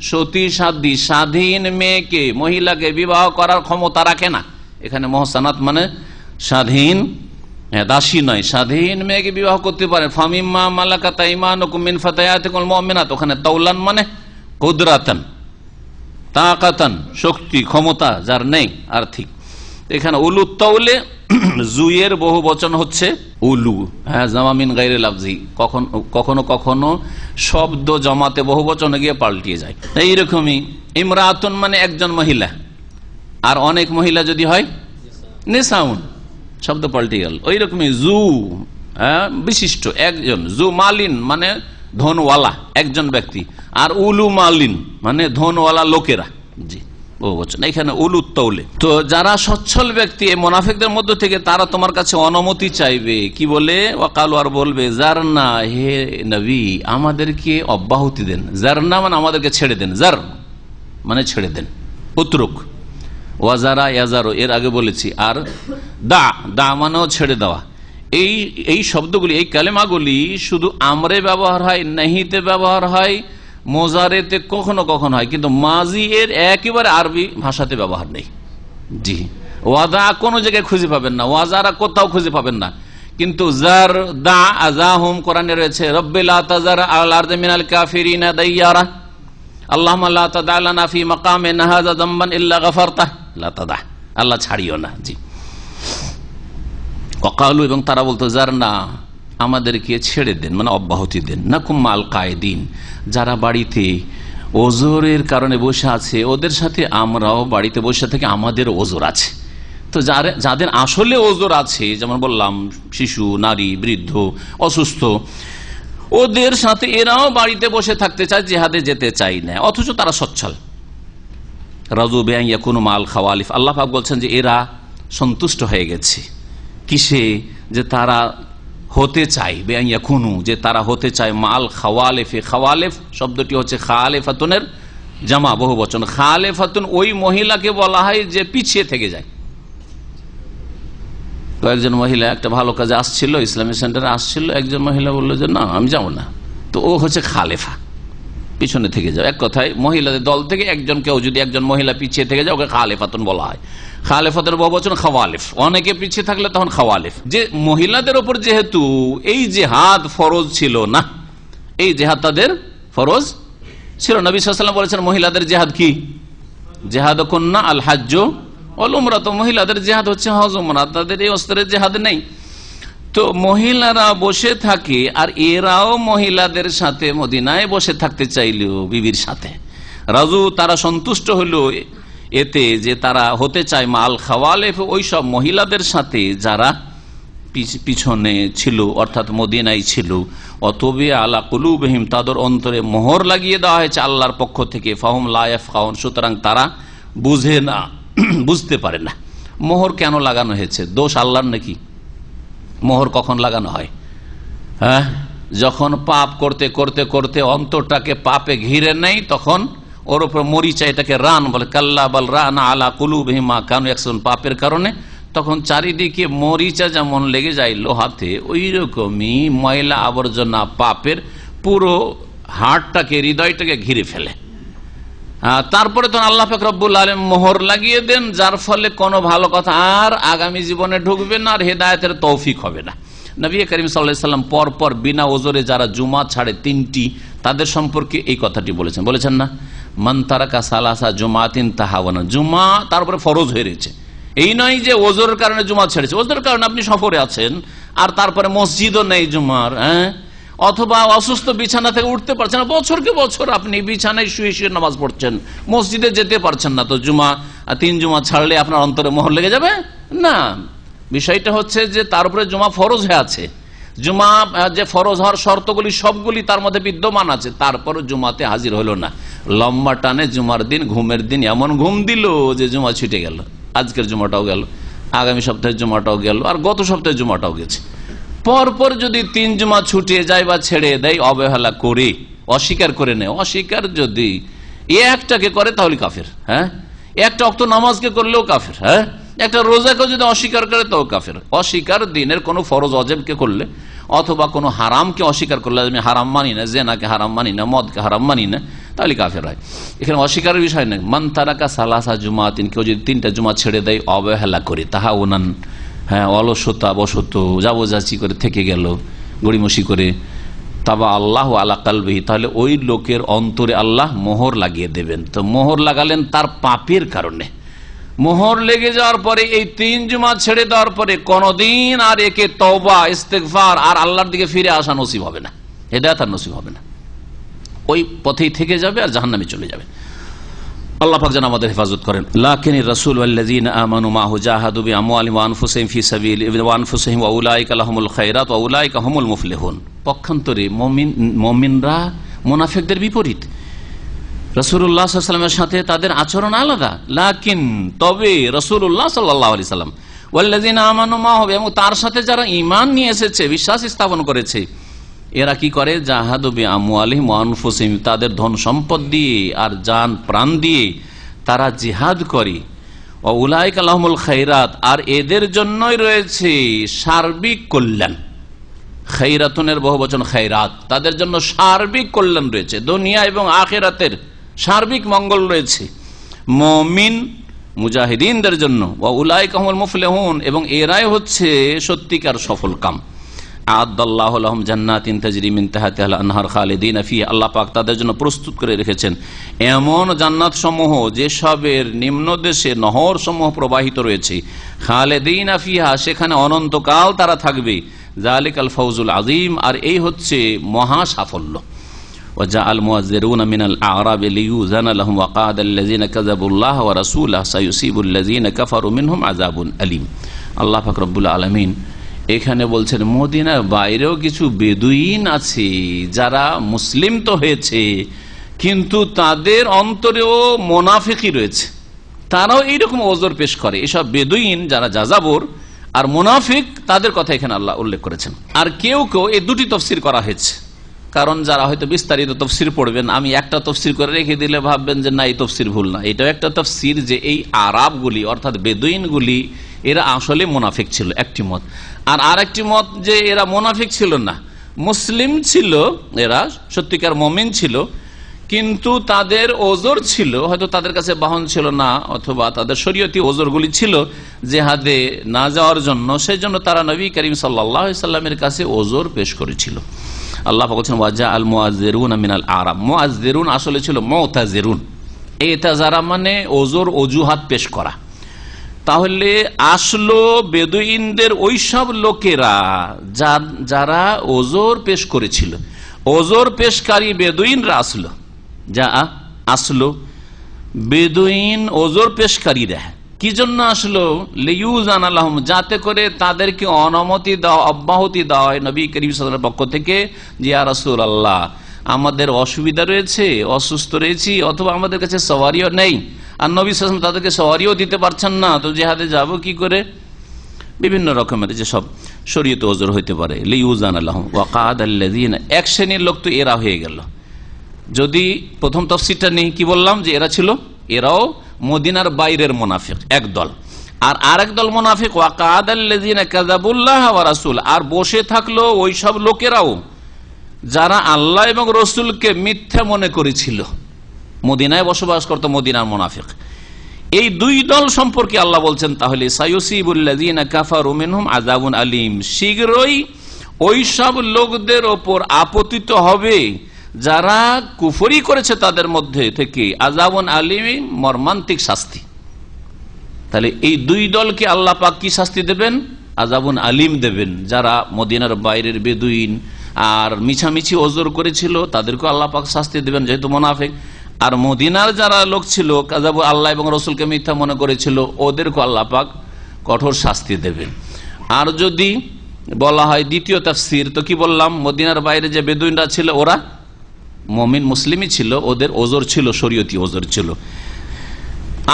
D: সতী সাধ্বী স্বাধীন মেয়েকে, মহিলাকে বিবাহ করার ক্ষমতা রাখে না। এখানে মুহসানাত মানে স্বাধীন, দাসী নয়, স্বাধীন মেয়েকে বিবাহ করতে পারে। ফামিম্মা মালাকাত আইমানুকুম মিন ফাতায়াতিকুল মুমিনাত, ওখানে তাওলান মানে কুদরাতান, তাকাতান, শক্তি ক্ষমতা যার নেই আর্থিক। এখানে উলু তাওলে জুয়ের বহু বচন হচ্ছে উলু, হ্যাঁ, জামা মিন গায়রি লাফজি, কখনো কখনো শব্দ জমাতে বহু বচনে গিয়ে পাল্টিয়ে যায়। এইরকমই ইমরাতুন মানে একজন মহিলা, আর অনেক মহিলা যদি হয় নিসাউন, শব্দ পাল্টে গেল। ওই রকমই জু, বিশিষ্ট একজন, জু মালিন মানে ধনওয়ালা একজন ব্যক্তি, আর উলু মালিন মানে ধনওয়ালা লোকেরা। জি, বহু বচন। এখানে উলু তাওলে। তো যারা সচ্ছল ব্যক্তি এই মুনাফিকদের মধ্য থেকে, তারা তোমার কাছে অনুমতি চাইবে, কি বলে? ওয়াকালু, আর বলবে জারনা, হে নবী আমাদেরকে অব্যাহতি দেন। জারনা মানে আমাদেরকে ছেড়ে দেন, জার মানে ছেড়ে দেন, উতরুক। ওয়াজারা ইয়াজারো এর আগে বলেছি। আর দা মানেও ছেড়ে দেওয়া। এই শব্দগুলি, এই কালেমাগুলি শুধু আমরে ব্যবহার হয়, নাহিতে ব্যবহার হয়, মোজারেতে কখনো কখনো হয়, কিন্তু মাজি এর একেবারে আরবি ভাষাতে ব্যবহার নেই। জি, ওয়াদা কোনো জায়গায় খুঁজে পাবেন না, ওয়াজারা কোথাও খুঁজে পাবেন না। কিন্তু জার দা আজাহুম কোরআনে রয়েছে, রব্বিল লা তাজার আল আরদি মিনাল কাফিরিনা দাইয়ারা, আল্লাহুম্মা লা তাদা লানা ফি মাকামিনা হাযা যামবান ইল্লা গাফারতাহ, লা তাদা। আল্লাহ ছাড়িও না। জি, ওয়াকালু, এবং তারা বলতো জারনা, আমাদেরকে ছেড়ে দেন, মানে অব্যাহতি দেন, নাকুম মাল কায়েদিন, যারা বাড়িতে ওজোরের কারণে বসে আছে ওদের সাথে আমরাও বাড়িতে বসে থেকে আমাদের ওজোর আছে। তো যাদের আসলে ওজোর আছে, যেমন বললাম শিশু, নারী, বৃদ্ধ, অসুস্থ, ওদের সাথে এরাও বাড়িতে বসে থাকতে চায়, জিহাদে যেতে চাই না, অথচ তারা সচ্ছল। রাজু বেআইন ইয়াকুনু মাল খাওয়ালিফ, আল্লাহ পাক বলছেন যে এরা সন্তুষ্ট হয়ে গেছে কিসে, যে তারা হতে চায়, বেআইন ইয়াকুনু, যে তারা হতে চায় মাল খাওয়ালিফে। খাওয়ালিফ শব্দটি হচ্ছে খালেফাতুনের জামা, বহু বচন। খালেফাতুন ওই মহিলাকে বলা হয় যে পিছিয়ে থেকে যায়। কয়েকজন মহিলা একটা ভালো কাজে আসছিল, ইসলামিক সেন্টারে আসছিল, একজন মহিলা বললো যে না আমি যাবো না, তো ও হচ্ছে খালেফা, পিছনে থেকে যাও। এক কথায় মহিলাদের দল থেকে কেউ যদি একজন মহিলা পিছিয়ে থেকে যায় ওকে খালেফাতুন বলা হয়। খালেফাতের বহুবচন খাওয়ালিফ, অনেকে পিছিয়ে থাকলে তখন খাওয়ালিফ। যে মহিলাদের ওপর যেহেতু এই জিহাদ ফরজ ছিল না, এই জিহাদ তাদের ফরজ ছিল না। নবী সাল্লাল্লাহু আলাইহি ওয়াসাল্লাম বলেছেন মহিলাদের জিহাদ কি, জিহাদ কন্যা আল হাজ্জ ওয়াল উমরা, তো মহিলাদের জিহাদ হচ্ছে হজ উমরা, তাদের এই অস্ত্রের জিহাদ নেই। তো মহিলারা বসে থাকে, আর এরাও মহিলাদের সাথে মদিনায় বসে থাকতে চাইল বিবির সাথে। রাজু, তারা সন্তুষ্ট হলো এতে যে তারা হতে চায় মাল খাওয়ালেফ, ওই সব মহিলাদের সাথে যারা পিছনে ছিল, অর্থাৎ মদিনায় ছিল। অতবে আলা কুলুবহিম, তাদের অন্তরে মোহর লাগিয়ে দেওয়া হয়েছে আল্লাহর পক্ষ থেকে। ফাহুম লা ইয়াফকাহুন, সুতরাং তারা বুঝে না, বুঝতে পারে না। মোহর কেন লাগানো হয়েছে? দোষ আল্লাহর নাকি? মোহর কখন লাগানো হয়? হ্যাঁ, যখন পাপ করতে করতে করতে অন্তরটাকে পাপে ঘিরে নেই, তখন ওর উপর মরিচা, এটাকে রান বলে, কাল্লা বাল রানা আলা কুলুবহিম মা কানু ইয়াকসিবুন, পাপের কারণে তখন চারিদিকে মরিচা যেমন লেগে যায় লোহাতে, ওই রকমই ময়লা আবর্জনা পাপের পুরো হাড়টাকে, হৃদয়টাকে ঘিরে ফেলে। তারপরে তো আল্লাহ পাক রব্বুল আলামিন মোহর লাগিয়ে দেন, যার ফলে কোনো ভালো কথা আর আগামী জীবনে ঢুকবে না, আর হেদায়েতের তৌফিক হবে না। নবী করিম সাল্লাল্লাহু আলাইহি ওয়াসাল্লাম পরপর বিনা ওজরে যারা জুমা ছাড়ে তিনটি, তাদের সম্পর্কে এই কথাটি বলেছেন না, মান তারাকা সালাসা জুমাতিন তাহাওয়ানা, জুমা তারপরে ফরজ হয়ে রয়েছে। এই নয় যে ওজরের কারণে জুমা ছেড়েছে, ওজরের কারণে আপনি সফরে আছেন আর তারপরে মসজিদও নেই জুমার, অথবা অসুস্থ, বিছানা থেকে উঠতে পারছেন না, বছরকে বছর আপনি বিছানায় শুয়ে শুয়ে নামাজ পড়ছেন, মসজিদে যেতে পারছেন না, তো জুমা 3 জুমা ছাড়লে আপনার অন্তরে মোহর লেগে যাবে না। বিষয়টা হচ্ছে যে তার উপরে জুমা ফরজ হয়ে আছে, জুমা যে ফরজ হওয়ার শর্তগুলি সবগুলি তার মধ্যে বিদ্যমান আছে, তারপরও জুমাতে হাজির হলো না। লম্বা টানে জুমার দিন, ঘুমের দিন এমন ঘুম দিল যে জুমা ছুটে গেল। আজকের জুমাটাও গেল, আগামী সপ্তাহের জুমাটাও গেল, আর গত সপ্তাহের জুমাটাও গেছে। পরপর যদি 3 জুমা ছুটে যায় বা ছেড়ে দেয়, অবহেলা করে, অস্বীকার করে নেয়, অস্বীকার যদি একটাকে করে তাহলে কাফের। হ্যাঁ, একটা ওয়াক্ত নামাজকে করলেও কাফের। হ্যাঁ, একটা রোজাকে যদি অস্বীকার করে তাও কাফের। অস্বীকার দিনের কোনো ফরজ ওয়াজিবকে করলে, অথবা কোনো হারামকে অস্বীকার করলে, আমি হারাম মানি না, জেনাকে হারাম মানি না, মদকে হারাম মানি না, তাহলে কাফের হয়। এখানে অস্বীকারের বিষয় নেই। মান তারাকা সালাসা জুমাতিন, কেউ যদি 3টা জুমা ছেড়ে দেয় অবহেলা করে, তাহা উনান, হ্যাঁ, অলসতা বসত যাবজাচি করে থেকে গেল, গড়িমসি করে, তাবা আল্লাহ আলা কালবিহি, তাহলে ওই লোকের অন্তরে আল্লাহ মোহর লাগিয়ে দেবেন। তো মোহর লাগালেন তার পাপের কারণে। মোহর লেগে যাওয়ার পরে এই 3 জুমা ছেড়ে দেওয়ার পরে কোনদিন আর একে তওবা, ইস্তেগফার আর আল্লাহর দিকে ফিরে আসা নসিব হবে না, হেদায়েত আর নসিব হবে না, ওই পথেই থেকে যাবে আর জাহান্নামে চলে যাবে। আল্লাহ পাক যেন আমাদের হেফাজত করেন। লাকিনির রাসূল ওয়াল্লাযীনা আমানু মাহু জাহাদু বিআমওয়ালিহিম ওয়া আনফুসিহিম ফি সাবিলিল্লাহি ওয়া আনফুসিহিম ওয়া উলাইকা লাহুমুল খায়রাত ওয়া উলাইকা হুমুল মুফলিহুন। পক্ষান্তরে মুমিনরা মুনাফিকদের বিপরীত। রাসূলুল্লাহ সাল্লাল্লাহু আলাইহি ওয়াসাল্লামের সাথে তাদের আচরণ আলাদা। লাকিন, তবে রাসূলুল্লাহ সাল্লাল্লাহু আলাইহি ওয়াসাল্লাম ওয়াল্লাযীনা আমানু মাহু, এবং তার সাথে যারা ঈমান নিয়ে এসেছে, বিশ্বাস স্থাপন করেছে, এরা কি করে? জাহাদু বিআমওয়ালিহিম ওয়া আনফুসিহিম, তাদের ধন সম্পদ দিয়ে আর জান প্রাণ দিয়ে তারা জিহাদ করে। ওয়া উলাইকা লাহুমুল খায়রাত, আর এদের জন্যই রয়েছে সার্বিক কল্যাণ। খায়রাতুনের বহুবচন খায়রাত, তাদের জন্য সার্বিক কল্যাণ রয়েছে, দুনিয়া এবং আখিরাতের সার্বিক মঙ্গল রয়েছে মুমিন মুজাহিদিনদের জন্য। ওয়া উলাইকা হুমুল মুফলিহুন, এবং এরাই হচ্ছে সত্যিকার সফল কাম, আ'আদাল্লাহু লাহুম জান্নাতিন তাজরি মিন তাহতিহাল আনহার খালিদিনা ফিহা, আল্লাহ পাক তাদের জন্য প্রস্তুত করে রেখেছেন এমন জান্নাত সমূহ যেসবের নিম্নদেশে নহর সমূহ প্রবাহিত রয়েছে, খালিদিনা ফিহা, সেখানে অনন্তকাল তারা থাকবে। যালিকাল ফাউজুল আযীম, আর এই হচ্ছে মহা সাফল্য। ওয়াজাআল মুআযযিরুনা মিনাল আ'রাবি লিয়ুযানা লাহুম ওয়াকাদাল্লাযিনা কাযাবুল্লাহ ওয়া রাসূলাহু সায়ুসিবুল্লাযিনা কাফারু মিনহুম আযাবুন আলীম। আল্লাহ পাক রব্বুল আলামিন এখানে বলছেন মদিনার বাইরেও কিছু বেদুইন আছে যারা মুসলিম তো হয়েছে, কিন্তু তাদের অন্তরেও মুনাফিকি রয়েছে, তারাও এইরকম ওজর পেশ করে। এসব বেদুইন যারা যাযাবর আর মুনাফিক, তাদের কথা এখানে আল্লাহ উল্লেখ করেছেন। আর কেউ কেউ এই দুটি তফসির করা হয়েছে, কারণ যারা হয়তো বিস্তারিত তফসির পড়বেন, আমি একটা তফসির করে রেখে দিলে ভাববেন যে না, এই তফসির ভুল না। এটাও একটা তফসির যে এই আরবগুলি অর্থাৎ বেদুইনগুলি এরা আসলে মুনাফিক ছিল, একটি মত। আর আরেকটি মত যে এরা মুনাফিক ছিল না, মুসলিম ছিল, এরা সত্যিকার মুমিন ছিল, কিন্তু তাদের ওজর ছিল, হয়তো তাদের কাছে বাহন ছিল না, অথবা তাদের শরীয়তি ওজরগুলি ছিল জিহাদে না যাওয়ার জন্য, সেই জন্য তারা নবী করিম সাল্লাল্লাহু আলাইহি সাল্লামের কাছে ওজর পেশ করেছিল। আল্লাহ বলছেন ওয়াজাআল মুআযযিরুনা মিনাল আ'রাব, মুআযযিরুন আসলে ছিল মুতাযিরুন, ইতাযারা মানে ওজর অজুহাত পেশ করা। তাহলে আসলো বেদুইনদের ওইসব লোকেরা যারা ওজর পেশ করেছিল, ওজর পেশকারী বেদুইনরা আসলো বেদুইন ওজর পেশকারীরা কি জন্য আসলো? লিয়ুযানা লাহুম, যাতে করে তাদেরকে অনুমতি দেওয়া, অব্যাহতি দেওয়া হয় নবী করিম সাল্লাল্লাহু আলাইহি ওয়াসাল্লামের পক্ষ থেকে যে ইয়া রাসূলুল্লাহ, আমাদের অসুবিধা রয়েছে, অসুস্থ রয়েছি, অথবা আমাদের কাছে সওয়ারিও নেই, আর নবী সাল্লাল্লাহু আলাইহি ওয়াসাল্লাম তাদেরকে সওয়ারিও দিতে পারছেন না, তো জিহাদে যাব কি করে? বিভিন্ন রকমের যেসব শরীয়ত ওজর হইতে পারে। লিয়ুযানা লাহুম ওয়াকাদাল্লাযিনা, এক শ্রেণীর লোক তো এরা হয়ে গেল। যদি প্রথম তাফসীরটা নেই, কি বললাম যে এরা ছিল, এরাও মদিনার বাইরের মুনাফিক একদল, আর আরেক দল মুনাফিক ওয়াকাদাল্লাযিনা কাযাবুল্লাহ ওয়া রাসূল, আর বসে থাকলো ওই সব লোকেরাও যারা আল্লাহ এবং রসুলকে মিথ্যা মনে করেছিল, মদিনায় বসবাস করত মদিনার মুনাফিক। এই দুই দল সম্পর্কে আল্লাহ বলছেন তাহলে সায়ুসিবুল্লাযিনা কাফারু মিনহুম আযাবুন আলীম, শীঘ্রই ওই সব লোকদের ওপর আপতিত হবে যারা কুফরি করেছে তাদের মধ্যে থেকে আযাবুন আলীম, মর্মান্তিক শাস্তি। তাহলে এই দুই দলকে আল্লাহ পাক কি শাস্তি দেবেন? আযাবুন আলীম দেবেন। যারা মদিনার বাইরের বেদুইন আর মিছামিছি ওজর করেছিল তাদেরকে আল্লাহ পাক শাস্তি দেবেন যেহেতু মুনাফিক, আর মদিনার যারা লোক ছিল কাযাবু, আল্লাহ এবং রসুলকে মিথ্যা মনে করেছিল, ওদেরকে আল্লাহ পাক কঠোর শাস্তি দেবেন। আর যদি বলা হয় দ্বিতীয় তাফসীর, তো কি বললাম? মদিনার বাইরে যে বেদুইনরা ছিল ওরা মুমিন মুসলিমই ছিল, ওদের ওজর ছিল, শরীয়তি ওজর ছিল।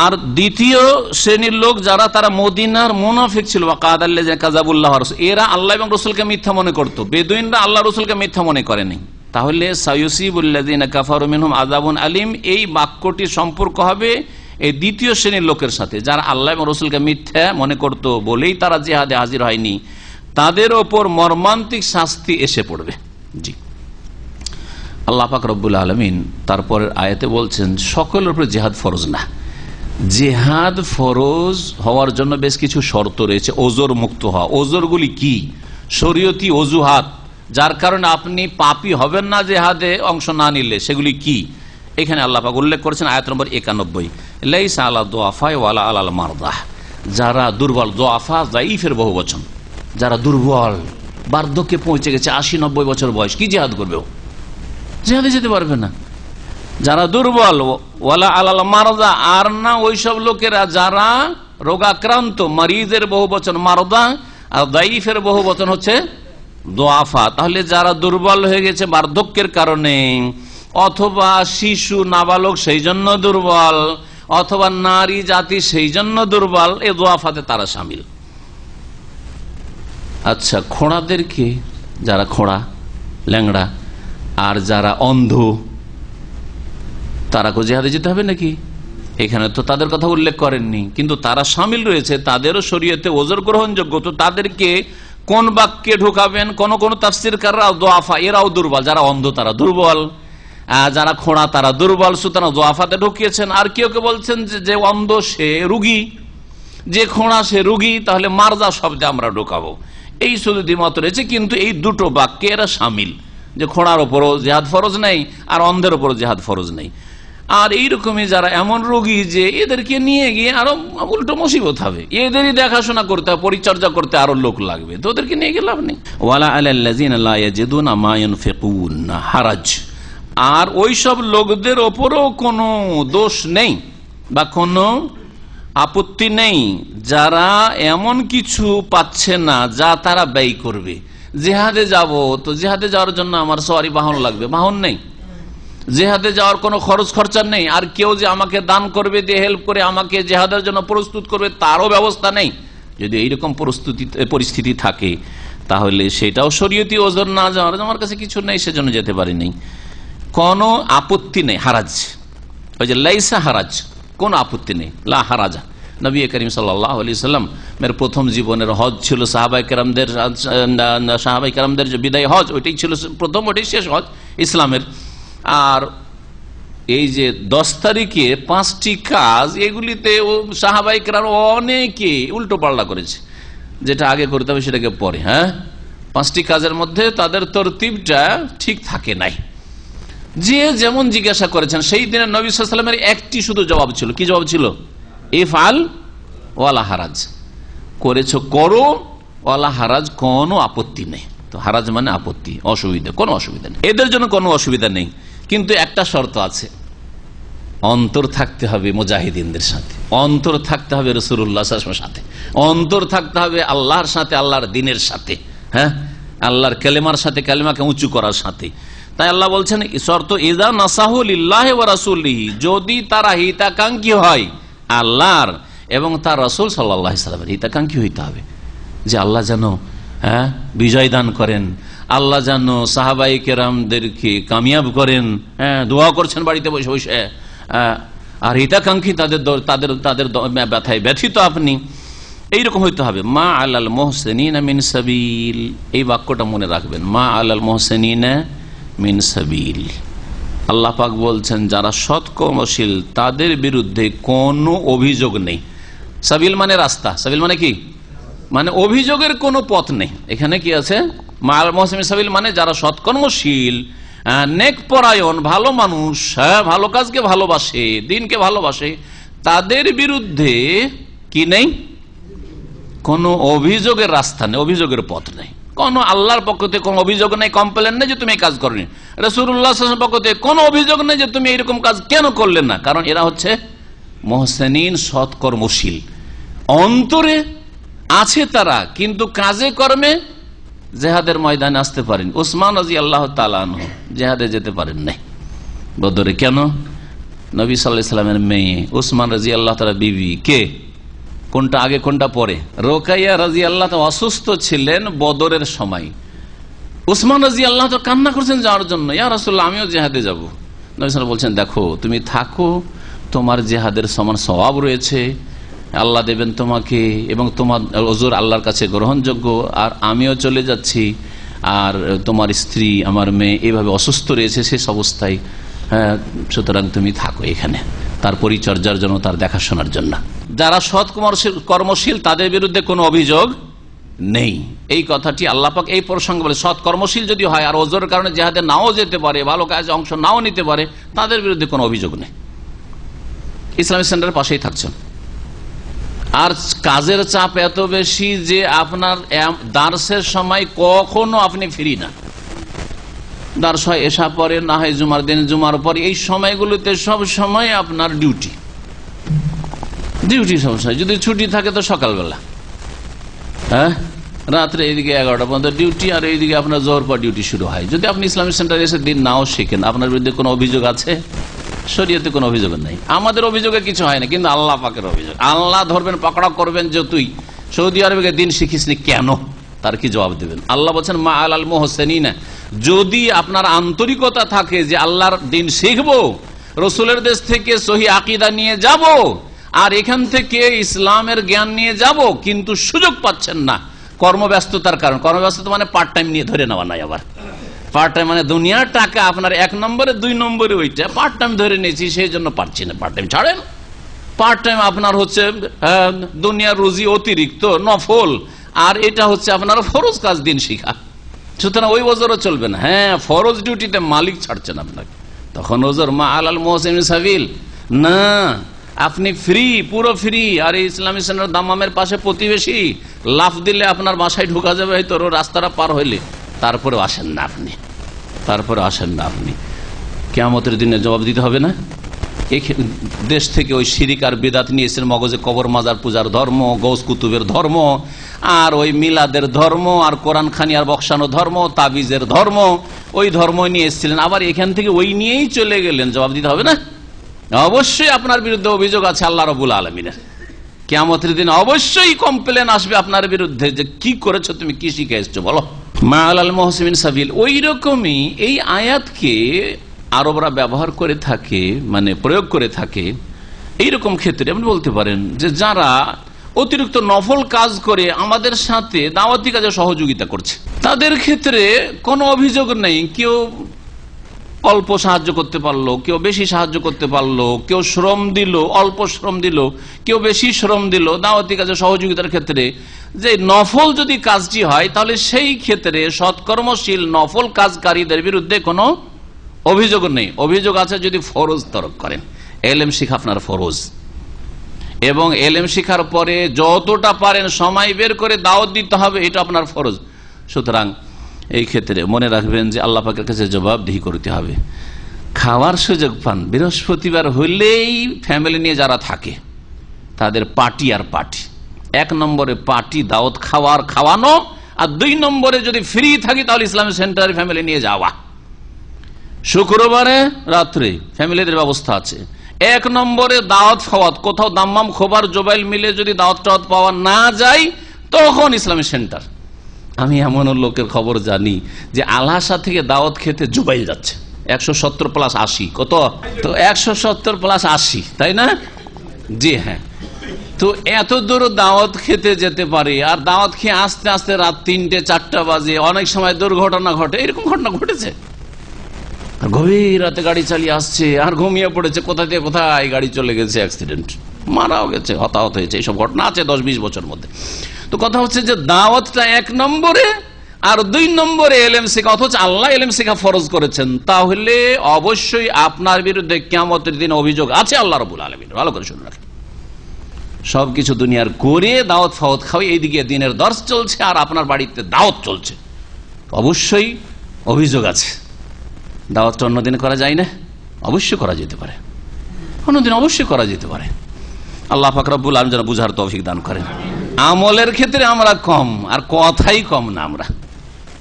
D: আর দ্বিতীয় শ্রেণীর লোক যারা তারা মদিনার মুনাফিক ছিল, ওয়াকাদাল্লাযিনা কাযাবুল্লাহ ওয়া রাসূল, এরা আল্লাহ এবং রসুলকে মিথ্যা মনে করত, বেদুইনরা আল্লাহ রসুলকে মিথ্যা মনে করেনি। তাহলে সায়ুসিবুল্লাযিনা কাফারু মিনহুম আযাবুন আলীম, এই বাক্যটির সম্পর্ক হবে এই দ্বিতীয় শ্রেণীর লোকের সাথে যারা আল্লাহ এবং রসুলকে মিথ্যা মনে করত বলেই তারা জিহাদে হাজির হয়নি, তাদের ওপর মর্মান্তিক শাস্তি এসে পড়বে। জি, আল্লাহ পাক রব্বুল আলামিন তারপরের আয়াতে বলছেন সকলের উপর জিহাদ ফরজ না, জিহাদ ফরজ হওয়ার জন্য বেশ কিছু শর্ত রয়েছে। ওজর মুক্ত হওয়া, ওজরগুলি কি? শরীয়তি অজুহাত যার কারণে আপনি পাপী হবেন না জিহাদে অংশ না নিলে, সেগুলি কি? এখানে আল্লাহ পাক উল্লেখ করেছেন আয়াত নম্বর 91, লাইসা আলা দুআফা ওয়ালা আলাল মারদা, যারা দুর্বল, দুআফা যায়ীফের বহুবচন, যারা দুর্বল, বার্ধক্যে পৌঁছে গেছে, 80-90 বছর বয়স, কি জিহাদ করবে? জিহাদে যেতে পারবে না। যারা দুর্বল, ওয়ালা আলাল মারদা, আর না ওইসব লোকেরা যারা রোগাক্রান্ত, মারিজের বহুবচন মারদা, আর যায়ীফের বহুবচন হচ্ছে দুআফা। তাহলে যারা দুর্বল হয়ে গেছে বার্ধক্যের কারণে, অথবা শিশু নাবালক সেই জন্য দুর্বল, অথবা নারী জাতি সেই জন্য দুর্বল, এই দুআফাতে তারা শামিল। আচ্ছা, খোঁড়াদেরকে, যারা খোঁড়া, ল্যাংড়া, আর যারা অন্ধ, তারা কো জিহাদে যেতে হবে নাকি? এখানে তো তাদের কথা উল্লেখ করেননি, কিন্তু তারা শামিল রয়েছে, তাদেরও শরীয়তে ওজর গ্রহণযোগ্য। তো তাদেরকে কোন বাক্যে ঢোকাবেন? কোন কোন তাফসীরকাররা দুআফা, এরাও দুর্বল, যারা অন্ধ তারা দুর্বল, যারা খোঁড়া তারা দুর্বল, সুতরাং দুআফাতে ঢুকিয়েছেন। আর কেউ কেউ বলছেন যে অন্ধ সে রুগী, যে খোঁড়া সে রুগী, তাহলে মারজা শব্দে আমরা ঢোকাবো। এই শুধু দ্বিমত রয়েছে, কিন্তু এই দুটো বাক্যে এরা সামিল, যে খোঁড়ার ওপরও জেহাদ ফরজ নেই আর অন্ধের ওপরও জেহাদ ফরজ নেই। আর এইরকমই যারা এমন রোগী যে এদেরকে নিয়ে গিয়ে আরো উল্টো মুসিবত হবে, এদেরই দেখাশোনা করতে হবে, পরিচর্যা করতে আরো লোক লাগবে, তো ওদেরকে নিয়ে গিয়ে লাভ নেই। ওয়ালা আলাল্লাযিনা লা ইয়াজিদুনা মা ইউনফিকুন হারাজ, আর ওইসব লোকদের ওপরও কোনো দোষ নেই বা কোনো আপত্তি নেই যারা এমন কিছু পাচ্ছে না যা তারা ব্যয় করবে। জিহাদে যাব, তো জিহাদে যাওয়ার জন্য আমার সওয়ারি বাহন লাগবে, বাহন নেই। জিহাদে যাওয়ার কোনো খরচ খরচা নেই, আর কেউ যে আমাকে দান করবে, দিয়ে হেল্প করে আমাকে জিহাদের জন্য প্রস্তুত করবে, তারও ব্যবস্থা নেই। যদি এইরকম পরিস্থিতি থাকে তাহলে সেটাও শরীয়তি ওজর না যাওয়ার, আমার কাছে কিছু নেই সেজন্য যেতে পারিনি, কোনো আপত্তি নেই। হারাজ, ওই যে লাইসা হারাজ, কোন আপত্তি নেই, লা হারাজা। নবী করিম সাল্লাল্লাহু আলাইহি সাল্লাম এর প্রথম জীবনের হজ ছিল সাহাবায়ে কেরামদের যে বিদায় হজ, ওইটাই ছিল প্রথম, ওইটাই শেষ হজ ইসলামের। আর এই যে 10 তারিখে 5টি কাজ, এগুলিতে সাহাবায়ে কেরাম অনেকে উল্টো পাল্টা করেছে, যেটা আগে করতে হবে সেটাকে পরে। 5টি কাজের মধ্যে তাদের তরতিবটা ঠিক থাকে নাই। যে যেমন জিজ্ঞাসা করেছেন, সেই দিনে নবী সাল্লাল্লাহু আলাইহি ওয়াসাল্লামের একটি শুধু জবাব ছিল। কি জবাব ছিল? ইফআল ওয়ালা হারাজ, করেছো করো, ওয়ালা হারাজ, কোনো আপত্তি নেই। তো হারাজ মানে আপত্তি, অসুবিধা, কোনো অসুবিধা নেই, এদের জন্য কোনো অসুবিধা নেই। কিন্তু একটা শর্ত আছে, অন্তর থাকতে হবে মুজাহিদিনদের সাথে, অন্তর থাকতে হবে রাসূলুল্লাহ সাল্লাল্লাহু আলাইহি ওয়াসাল্লামের সাথে, অন্তর থাকতে হবে আল্লাহর সাথে, আল্লাহর দ্বীনের সাথে, আল্লাহর কালেমার সাথে, কালেমাকে উঁচু করার সাথে। তাই আল্লাহ বলছেন শর্ত, ইযা নাসাহু লিল্লাহি ওয়া রাসূলিহি, যদি তারা হিতাকাঙ্ক্ষী হয় আল্লাহর এবং তার রাসূল সাল্লাল্লাহু আলাইহি ওয়াসাল্লামের, হিতাকাঙ্ক্ষী হইতে হবে যে আল্লাহ যেন বিজয় দান করেন, আল্লাহ যেন সাহাবায়ে কেরামদেরকে কামিয়াব করেন। দোয়া করছেন বাড়িতে বসে বসে, আর হিতাকাঙ্ক্ষী তাদের ব্যথায় ব্যথিত আপনি, এইরকম হইতে হবে। মা আলাল মুহসিনিনা মিন সাবিল, এই বাক্যটা মনে রাখবেন, মা আলাল মুহসিনিনা মিন সাবিল। আল্লাহ পাক বলছেন যারা সৎকর্মশীল তাদের বিরুদ্ধে কোনো অভিযোগ নেই। সাবিল মানে রাস্তা, সাবিল মানে কি, মানে অভিযোগের কোনো পথ নেই। এখানে কি আছে? মা আলাল মুহসিনিন সাবিল মানে যারা সৎকর্মশীল, নেকপরায়ণ, ভালো মানুষ, ভালো কাজকে ভালোবাসে, দিনকে ভালোবাসে, তাদের বিরুদ্ধে কি নেই? কোনো অভিযোগের রাস্তা নেই, অভিযোগের পথ নেই। কোন আল্লাহর পক্ষ থেকে কোনো অভিযোগ নেই, কমপ্লেন নেই যে তুমি এই কাজ করনি। রাসূলুল্লাহ সাল্লাল্লাহু আলাইহি ওয়াসাল্লামের পক্ষ থেকে কোনো অভিযোগ নেই যে তুমি এইরকম কাজ কেন করলে না, কারণ এরা হচ্ছে মুহসিনিন, সৎকর্মশীল। অন্তরে আছে তারা, কিন্তু কাজে কর্মে জিহাদের ময়দানে আসতে পারেন। উসমান রাদিয়াল্লাহু তাআলা আনহু জিহাদে যেতে পারেন নাই বদরে। কেন? নবী সাল্লাল্লাহু আলাইহি ওয়াসাল্লামের মেয়ে উসমান রাদিয়াল্লাহু তাআলা বিবি কে, কোনটা আগে কোনটা পরে? রোকাইয়া রাদিয়াল্লাহু তাআলা অসুস্থ ছিলেন বদরের সময়। উসমান রাদিয়াল্লাহু তাআলা কান্না করছেন যাওয়ার জন্য, ইয়া রাসূলুল্লাহ আমিও জিহাদে যাব। নবী সাল্লাল্লাহু আলাইহি ওয়াসাল্লাম বলছেন দেখো তুমি থাকো, তোমার জিহাদের সমান সওয়াব রয়েছে, আল্লাহ দেবেন তোমাকে, এবং তোমার ওজর আল্লাহর কাছে গ্রহণযোগ্য। আর আমিও চলে যাচ্ছি, আর তোমার স্ত্রী আমার মেয়ে এভাবে অসুস্থ রয়েছে শেষ অবস্থায়, সুতরাং তুমি থাকো এখানে তার পরিচর্যার জন্য, তার দেখাশোনার জন্য। যারা সৎ কর্মশীল তাদের বিরুদ্ধে কোনো অভিযোগ নেই। এই কথাটি আল্লাহ পাক এই প্রসঙ্গে বলে, সৎ কর্মশীল যদি হয় আর ওজরের কারণে জিহাদে নাও যেতে পারে, ভালো কাজে অংশ নাও নিতে পারে, তাদের বিরুদ্ধে কোনো অভিযোগ নেই। ইসলামিক সেন্টারের পাশেই থাকছেন। আর কাজের চাপ এত বেশি যে আপনার দার্সের সময় কখনো আপনি ফ্রি না। দার্স হয় এশা পরে, না হয় জুমার দিন, জুমার পরে, এই সময়গুলোতে সব সময় আপনার ডিউটি সমস্যা। যদি ছুটি থাকে তো সকালবেলা, রাত্রে এইদিকে 11টা পর্যন্ত ডিউটি, আর এইদিকে আপনার জোহর পর ডিউটি শুরু হয়। যদি আপনি ইসলামিক সেন্টারে এসে দিন নাও শেখেন, আপনার বিরুদ্ধে কোনো অভিযোগ আছে? শরীয়তে কোনো অভিযোগ নেই। আমাদের অভিযোগে কিছু হয় না, কিন্তু আল্লাহ পাকের অভিযোগ। আল্লাহ ধরবেন, পাকড়া করবেন যে তুই সৌদি আরবে দিন শিখিসনি কেন, তার কি জবাব দেবেন? আল্লাহ বলছেন মা আলাল মুহসিনিনা, যদি আপনার আন্তরিকতা থাকে যে আল্লাহর দিন শিখবো, রসুলের দেশ থেকে সহি আকীদা নিয়ে যাব, আর এখান থেকে ইসলামের জ্ঞান নিয়ে যাব, কিন্তু সুযোগ পাচ্ছেন না কর্মব্যস্ততার কারণ। কর্মব্যস্ততা মানে পার্ট টাইম নিয়ে ধরে নেওয়া নাই। আবার পার্ট টাইম মানে দুনিয়ার টাকা আপনার 1 নম্বরে 2 নম্বরে, ওইটা পার্ট টাইম ধরে নিয়েছি, সেই জন্য পারছি না। পার্ট টাইম ছাড়েন, পার্ট টাইম আপনার হচ্ছে দুনিয়ার রুজি অতিরিক্ত নফল, আর এটা হচ্ছে আপনার ফরজ কাজ, দিন শিখা। সুতরাং ওই ওজরও চলবে না। হ্যাঁ, ফরজ ডিউটিতে মালিক ছাড়ছেন আপনাকে, তখন ওজর মা আলাল মুহসিনিন সাবিল না, আপনি ফ্রি, পুরো ফ্রি। আর ইসলামী সেন্টার দামামের পাশে প্রতিবেশী, লাফ দিলে আপনার বাসায় ঢোকা যাবে হয়তো রাস্তাটা পার হইলে, তারপরে আসেন না আপনি, তারপরে আসেন না আপনি, কিয়ামতের দিনে জবাব দিতে হবে না। এই দেশ থেকে ওই শিরিক আর বিদাত নিয়েছেন, মগজে কবর মাজার পূজার ধর্ম, গৌস কুতুবের ধর্ম, আর ওই মিলাদের ধর্ম, আর কোরআন খানি আর বক্সানো ধর্ম, তাবিজের ধর্ম, ওই ধর্ম নিয়ে এসেছিলেন, আবার এখান থেকে ওই নিয়েই চলে গেলেন, জবাব দিতে হবে না। অবশ্যই আপনার বিরুদ্ধে অভিযোগ আছে আল্লাহ রাব্বুল আলামিনের। কিয়ামতের দিন অবশ্যই কমপ্লেন আসবে আপনার বিরুদ্ধে যে কি করেছো তুমি, কি শিখে এসছো বলো। মা আলাল মুহসিনিন সাবিল। ওই রকমই এই আয়াতকে আরবরা ব্যবহার করে থাকে, মানে প্রয়োগ করে থাকে এইরকম ক্ষেত্রে। আপনি বলতে পারেন যে যারা অতিরিক্ত নফল কাজ করে আমাদের সাথে দাওয়াতি কাজে সহযোগিতা করছে, তাদের ক্ষেত্রে কোনো অভিযোগ নেই। কেউ অল্প সাহায্য করতে পারলো, কেউ বেশি সাহায্য করতে পারলো, কেউ শ্রম দিল, অল্প শ্রম দিল, কেউ বেশি শ্রম দিল দাওয়াতি কাজে সহযোগিতার ক্ষেত্রে। যে নফল যদি কাজটি হয় তাহলে সেই ক্ষেত্রে সৎকর্মশীল নফল কাজকারীদের বিরুদ্ধে কোনো অভিযোগ নেই। অভিযোগ আছে যদি ফরজ তরক করেন। এলেম শিখা আপনার ফরজ, এবং এলেম শিখার পরে যতটা পারেন সময় বের করে দাওয়াত দিতে হবে, এটা আপনার ফরজ। সুতরাং এই ক্ষেত্রে মনে রাখবেন যে আল্লাহ পাকের কাছে জবাবদিহি করতে হবে। খাওয়ার সুযোগ পান, বৃহস্পতিবার হলেই ফ্যামিলি নিয়ে যারা থাকে তাদের পার্টি আর পার্টি। 1 নম্বরে পার্টি, দাওয়াত খাওয়ার খাওয়ানো, আর 2 নম্বরে যদি ফ্রি থাকি তাহলে ইসলামিক সেন্টারে ফ্যামিলি নিয়ে যাওয়া। শুক্রবারে রাত্রে ফ্যামিলিদের ব্যবস্থা আছে। 1 নম্বরে দাওয়াত ফাওয়াত, কোথাও দাম্মাম খোবার জোবাইল মিলে যদি দাওয়াত টাওয়াত পাওয়া না যায় তখন ইসলামিক সেন্টার। আমি এমন লোকের খবর জানি যে আলহাসা থেকে দাওয়াত খেতে জুবাইল যাচ্ছে, 170+80, কত তো 170+80, তাই না? জি হ্যাঁ। তো এত দূর দাওয়াত খেতে যেতে পারে, আর দাওয়াত খেয়ে আস্তে আস্তে রাত 3-4 বাজে, অনেক সময় দুর্ঘটনা ঘটে। এরকম ঘটনা ঘটেছে, গভীর রাতে গাড়ি চালিয়ে আসছে আর ঘুমিয়ে পড়েছে, কোথা থেকে কোথায় গাড়ি চলে গেছে, অ্যাক্সিডেন্ট, মারাও গেছে, হতাহত হয়েছে। এইসব ঘটনা আছে 10-20 বছর মধ্যে। তো কথা হচ্ছে যে দাওয়াতটা 1 নম্বরে, আর 2 নম্বরে এলেম শেখা, অথচ আল্লাহ এলেম শেখা ফরজ করেছেন। তাহলে অবশ্যই আপনার বিরুদ্ধে কিয়ামতের দিন অভিযোগ আছে আল্লাহ রাব্বুল আলামিন। ভালো করে শুনে রাখেন। সবকিছু দুনিয়ার করে দাওয়াত ফাওয়াত খাওয়াই, এইদিকে দিনের দর্শ চলছে আর আপনার বাড়িতে দাওয়াত চলছে, অবশ্যই অভিযোগ আছে। দাওয়াতটা অন্যদিন করা যায় না? অবশ্যই করা যেতে পারে, অন্যদিন অবশ্যই করা যেতে পারে। আল্লাহ পাক রব্বুল আলামিন যেন বুঝার তৌফিক দান করেন। আমলের ক্ষেত্রে আমরা কম, আর কথাই কম না। আমরা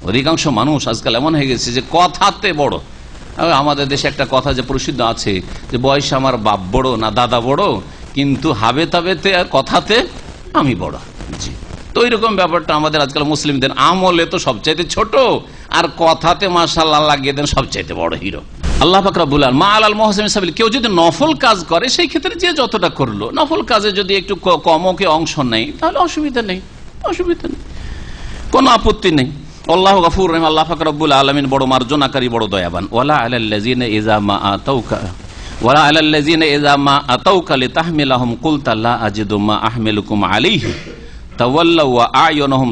D: অধিকাংশ মানুষ আজকাল এমন হয়ে গেছে যে কথাতে বড়। আমাদের দেশে একটা কথা যে প্রসিদ্ধ আছে যে বয়সে আমার বাপ বড় না দাদা বড়, কিন্তু হাবে তাবেতে আর কথাতে আমি বড়। জি, তো এইরকম ব্যাপারটা আমাদের আজকাল মুসলিমদের। আমলে তো সবচাইতে ছোট, আর কথাতে মাশাআল্লাহ লাগিয়ে দেন সবচাইতে বড় হিরো। আল্লাহ পাক রব্বুল আলামিন মা আলাল মুহসিনিন সাবিল। কেউ যদি নফল কাজ করে সেই ক্ষেত্রে যে যতটা করলো, নফল কাজে যদি একটু কমকে অংশ নেই তাহলে অসুবিধা নেই, অসুবিধা নেই, কোনো আপত্তি নেই। আল্লাহু গফুর রহিম। আল্লাহ পাক রব্বুল আলামিন বড় মার্জনাকারী, বড় দয়াবান। ওয়ালা আলাল্লাযিনা ইযা মা আতাউকা লিতাহমিলাহুম কুলতা লা আজিদু মা আহমিলুকুম আলাইহি তাওয়াল্লাউ ওয়া আ'য়ুনুহুম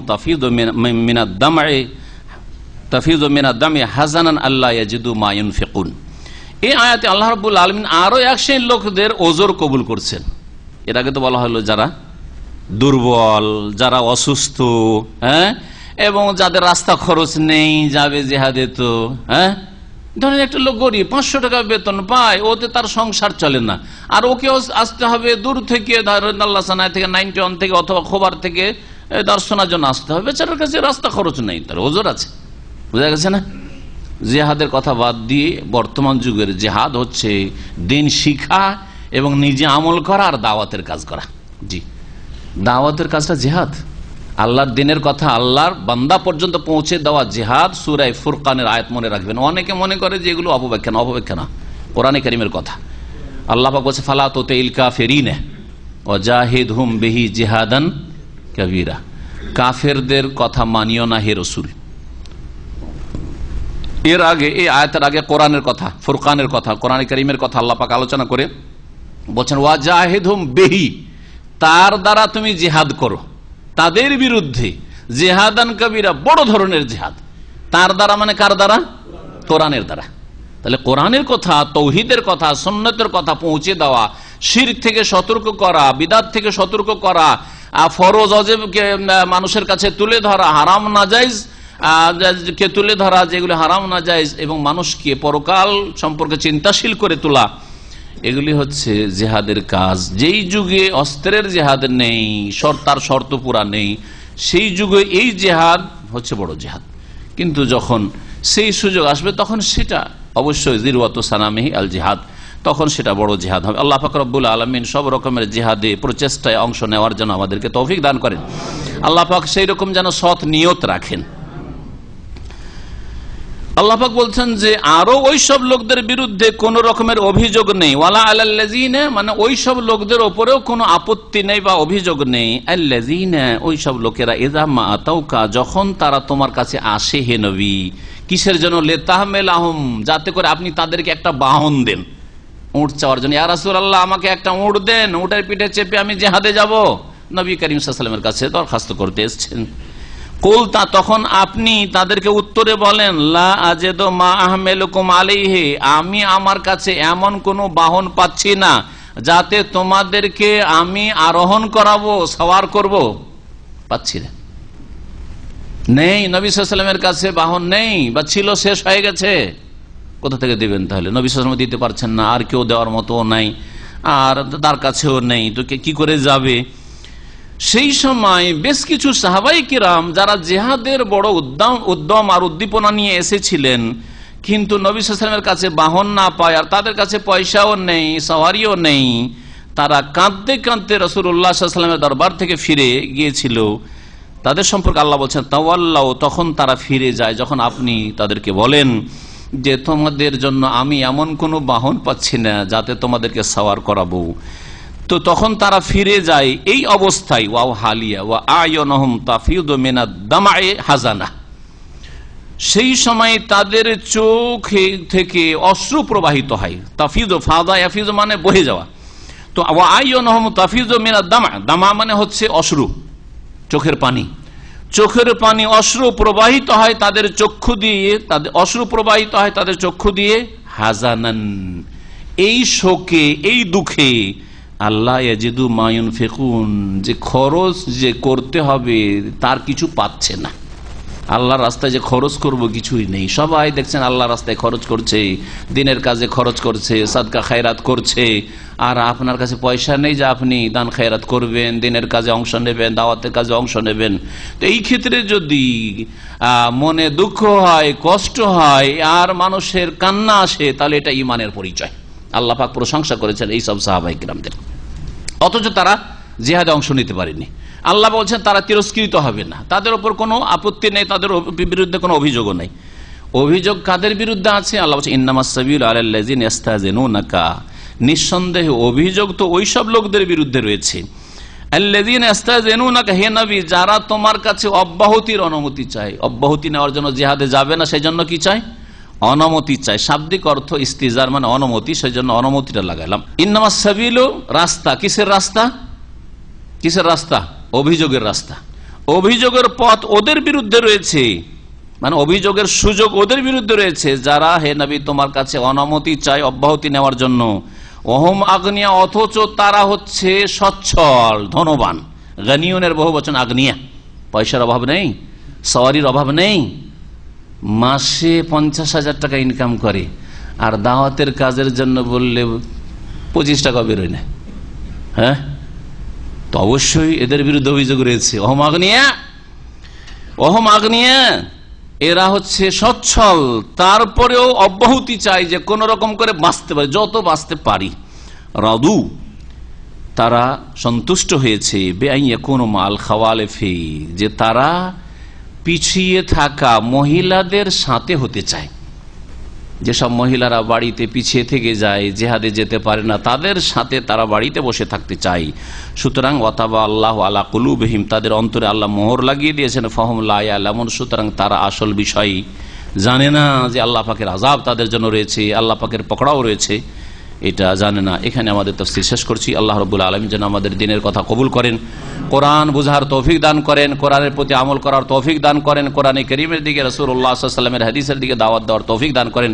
D: তাফিযু মিনাদ দামি হাযানান আল্লা ইয়াজিদু মা ইউনফিকুন। এই আয়াতে আল্লাহ রাব্বুল আলামিন আরো 1 শ্রেণীর লোকদের ওজর কবুল করছেন। এর আগে তো বলা হলো যারা দুর্বল, যারা অসুস্থ, হ্যাঁ, এবং যাদের রাস্তা খরচ নেই, যাবে জিহাদে। তো হ্যাঁ, ধরেন একটা লোক গরিব, 500 টাকা বেতন পায়, ওতে তার সংসার চলে না, আর ওকেও আসতে হবে দূর থেকে, ধরেন আল্লাহ সানায় থেকে, 91 থেকে, অথবা খোবার থেকে দর্শনার জন্য আসতে হবে। বেচারার কাছে রাস্তা খরচ নেই, তার ওজর আছে। বুঝা গেছে না? জিহাদের কথা বাদ দিয়ে বর্তমান যুগের জিহাদ হচ্ছে দিন শিখা এবং নিজে আমল করা আর দাওয়াতের কাজ করা। জি, দাওয়াতের কাজটা জিহাদ। আল্লাহর দিনের কথা আল্লাহর বান্দা পর্যন্ত পৌঁছে দেওয়া জিহাদ। সূরা ফুরকানের আয়াত মনে রাখবেন। অনেকে মনে করে যে এগুলো অপব্যাখ্যা। না, অপব্যাখ্যা না, কোরআনে কারীমের কথা। আল্লাহ পাক বলেছে ফালা তুতিল কাফিরিন ওয়াজাহিদহুম বিহি জিহাদান কাবীরা। কাফেরদের কথা মানিও না হে রাসূল। এর আগে, এই আয়াতের আগে কোরআনের কথা, ফুরকানের কথা, কোরআনে কারীমের কথা আল্লাহ পাক আলোচনা করে বলছেন ওয়াজাহিদহুম বিহি, তার দ্বারা তুমি জিহাদ করো, তাদের বিরুদ্ধে। জিহাদান কাবীরা, বড় ধরনের জিহাদ। তার দ্বারা মানে কার দ্বারা? কোরআনের দ্বারা। তাহলে কোরআনের কথা, তৌহিদের কথা, সুন্নতের কথা পৌঁছে দেওয়া, শিরক থেকে সতর্ক করা, বিদআত থেকে সতর্ক করা, ফরজ ওয়াজিবকে মানুষের কাছে তুলে ধরা, হারাম নাজায়েজ কে তুলে ধরা, যেগুলো হারাম নাজায়েজ, এবং মানুষকে পরকাল সম্পর্কে চিন্তাশীল করে তোলা, এগুলি হচ্ছে জিহাদের কাজ। যেই যুগে অস্ত্রের জিহাদ নেই, তার শর্ত পুরা নেই, সেই যুগে এই জিহাদ হচ্ছে বড় জিহাদ। কিন্তু যখন সেই সুযোগ আসবে তখন সেটা অবশ্যই যিরওয়াতু সানামিহি আল জিহাদ, তখন সেটা বড় জিহাদ হবে। আল্লাহ পাক রব্বুল আলামিন সব রকমের জিহাদে প্রচেষ্টায় অংশ নেওয়ার জন্য আমাদেরকে তৌফিক দান করেন। আল্লাহ পাক সেই রকম যেন সৎ নিয়ত রাখেন। আল্লাহ পাক বলছেন যে আরো ওই সব লোকদের বিরুদ্ধে কোন রকমের অভিযোগ নেই, ওয়ালা আলাল্লাযিনা, মানে ওই সব লোকদের উপরেও কোনো আপত্তি নেই বা অভিযোগ নেই, আল্লাযিনা, ওই সব লোকেরা, ইযা মা আতাউকা, যখন তারা তোমার কাছে আসে হে নবী, কিসের জন্য? লিতাহমিলাহুম, যাতে করে আপনি তাদেরকে একটা বাহন দেন, উট চাওয়ার জন্য। ইয়া রাসূলুল্লাহ, আমাকে একটা উট দেন, উটের পিঠে চেপে আমি জিহাদে যাব। নবী করিম সাল্লাল্লাহু আলাইহি ওয়াসাল্লামের কাছে দরখাস্ত করতে এসেছেন। কুলতা, তখন আপনি তাদেরকে উত্তরে বলেন, লা আজেদু মা আহমেলুকুম আলাইহি, আমি আমার কাছে এমন কোন বাহন পাচ্ছি না যাতে তোমাদেরকে আমি আরোহণ করাবো, সওয়ার করব, পাচ্ছি না। নেই, নবী সাল্লাল্লাহু আলাইহি ওয়াসাল্লামের কাছে বাহন নেই, বা ছিল, শেষ হয়ে গেছে। কোথা থেকে দিবেন তাহলে? নবী সাল্লাল্লাহু আলাইহি ওয়াসাল্লাম দিতে পারছেন না, আর কেউ দেওয়ার মতো নাই, আর তার কাছেও নেই, তো কি করে যাবে? সেই সময় বেশ কিছু সাহাবায়ে কিরাম যারা জিহাদের বড় উদ্যম আর উদ্দীপনা নিয়ে এসেছিলেন, কিন্তু নবী সাল্লাল্লাহু আলাইহি ওয়াসাল্লামের কাছে বাহন না পায়, আর তাদের কাছে পয়সাও নেই, সওয়ারিও নেই, তারা কাঁদতে কাঁদতে রাসূলুল্লাহ সাল্লাল্লাহু আলাইহি ওয়াসাল্লামের দরবার থেকে ফিরে গিয়েছিল। তাদের সম্পর্কে আল্লাহ বলছেন, তাওয়াল্লাউ, তখন তারা ফিরে যায়, যখন আপনি তাদেরকে বলেন যে তোমাদের জন্য আমি এমন কোন বাহন পাচ্ছি না যাতে তোমাদেরকে সওয়ার করাবো, তো তখন তারা ফিরে যায় এই অবস্থায়। ওয়াও হালিয়া ওয়া আয়ুনুহুম তাফিদু মিনাদ দামা'i হাজানা, সেই সময় তাদের চোখ থেকে অশ্রু প্রবাহিত হয়। তাফিদু, ফাদা ইয়াফিজু মানে বহে যাওয়া, তো ওয়া আয়ুনুহুম তাফিদু মিনাদ দামা, দামা মানে হচ্ছে অশ্রু, চোখের পানি, চোখের পানি, অশ্রু প্রবাহিত হয় তাদের চক্ষু দিয়ে, তাদের অশ্রু প্রবাহিত হয় তাদের চক্ষু দিয়ে, হাজানান, এই শোকে, এই দুঃখে, আল্লাহ ইয়াজিদু মা ইউনফিকুন, যে খরচ যে করতে হবে তার কিছু পাচ্ছে না। আল্লাহর রাস্তায় যে খরচ করব কিছুই নেই। সবাই দেখছেন আল্লাহর রাস্তায় খরচ করছে, দিনের কাজে খরচ করছে, সাদকা খায়রাত করছে, আর আপনার কাছে পয়সা নেই যে আপনি দান খায়রাত করবেন, দিনের কাজে অংশ নেবেন, দাওয়াতের কাজে অংশ নেবেন। তো এই ক্ষেত্রে যদি মনে দুঃখ হয়, কষ্ট হয়, আর মানুষের কান্না আসে, তাহলে এটা ঈমানের পরিচয়। আল্লাহ পাক প্রশংসা করেছেন এই সব সাহাবায়ে কিরামদের, অথচ তারা জিহাদে অংশ নিতে পারেনি। আল্লাহ বলছেন তারা তিরস্কৃত হবে না, তাদের উপর কোনো আপত্তি নেই, তাদের বিরুদ্ধে কোনো অভিযোগও নেই। অভিযোগ কাদের বিরুদ্ধে আছে? আল্লাহ বলছেন ইন্নামাস সাবিলু আলাল্লাযিনা ইস্তাযিনুনাকা, নিঃসন্দেহে অভিযোগ তো ওই সব লোকদের বিরুদ্ধে রয়েছে, আল্লাযিনা ইস্তাযিনুনাকা, হে নবী, যারা তোমার কাছে অব্যাহতির অনুমতি চায়। অব্যাহতি নেওয়ার জন্য জিহাদে যাবে না, সেই জন্য কি চাই? অনুমতি চাই। শাব্দিক অর্থ ইস্তিজার মানে অনুমতি, সেই জন্য অনুমতিটা লাগাইলাম। ইন্নামাস সাবিলু, রাস্তা, কিসের রাস্তা? কিসের রাস্তা? অভিযোগের রাস্তা। অভিযোগের পথ ওদের বিরুদ্ধে রয়েছে, মানে অভিযোগের সুযোগ ওদের বিরুদ্ধে রয়েছে যারা, হে নবী, তোমার কাছে অনুমতি চায় অব্যাহতি নেওয়ার জন্য। ওহুম আগনিয়া, অথচ তারা হচ্ছে সচ্ছল, ধনবান। গানিয়নের বহু বচন আগনিয়া, পয়সার অভাব নেই, সওয়ারির অভাব নেই, মাসে 50,000 টাকা ইনকাম করে, আর দাওয়াতের কাজের জন্য বললে 25 টাকা বেরোয় না। হ্যাঁ, তো অবশ্যই এদের বিরুদ্ধে অভিযোগ রয়েছে। ওহম আগনিয়া, ওহম আগনিয়া, এরা হচ্ছে সচ্ছল, তারপরেও অব্যাহতি চাই যে কোন রকম করে বাঁচতে পারি, যত বাঁচতে পারি। রাদু, তারা সন্তুষ্ট হয়েছে, বেআইয়াকুনু মাল খাওয়ালিফি, যে তারা পিছিয়ে থাকা মহিলাদের সাথে হতে চায়। যেসব মহিলারা বাড়িতে পিছিয়ে থেকে যায়, জিহাদে যেতে পারে না, তাদের সাথে তারা বাড়িতে বসে থাকতে চায়। সুতরাং ওয়াতাবা আল্লাহু আলা কুলুবিহিম, তাদের অন্তরে আল্লাহ মোহর লাগিয়ে দিয়েছেন, ফাহুম লা ইয়ালামুন, সুতরাং তারা আসল বিষয় জানে না যে আল্লাহ পাকের আযাব তাদের জন্য রয়েছে, আল্লাহ পাকের পকড়াও রয়েছে, এটা জানে না। এখানে আমাদের তাফসীর শেষ করছি। আল্লাহ রাব্বুল আলামিন যেন আমাদের দ্বীনের কথা কবুল করেন, কোরআন বুঝার তৌফিক দান করেন, কোরআনের প্রতি আমল করার তৌফিক দান করেন, কোরআনে কারীমের দিকে রাসূলুল্লাহ সাল্লাল্লাহু আলাইহি ওয়াসাল্লামের হাদিসের দিকে দাওয়াত দেওয়ার তৌফিক দান করেন,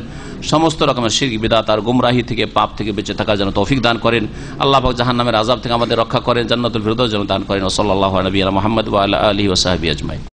D: সমস্ত রকমের শিরক বিদআত আর গুমরাহি থেকে, পাপ থেকে বেঁচে থাকার জন্য তৌফিক দান করেন। আল্লাহ পাক জাহান্নামের আযাব থেকে আমাদের রক্ষা করেন, জান্নাতুল ফিরদাউস যেন দান করেন। সাল্লাল্লাহু আলা নবিয়িনা মুহাম্মদ ওয়া আলা আলিহি ওয়া সাহবিহি আজমাইন।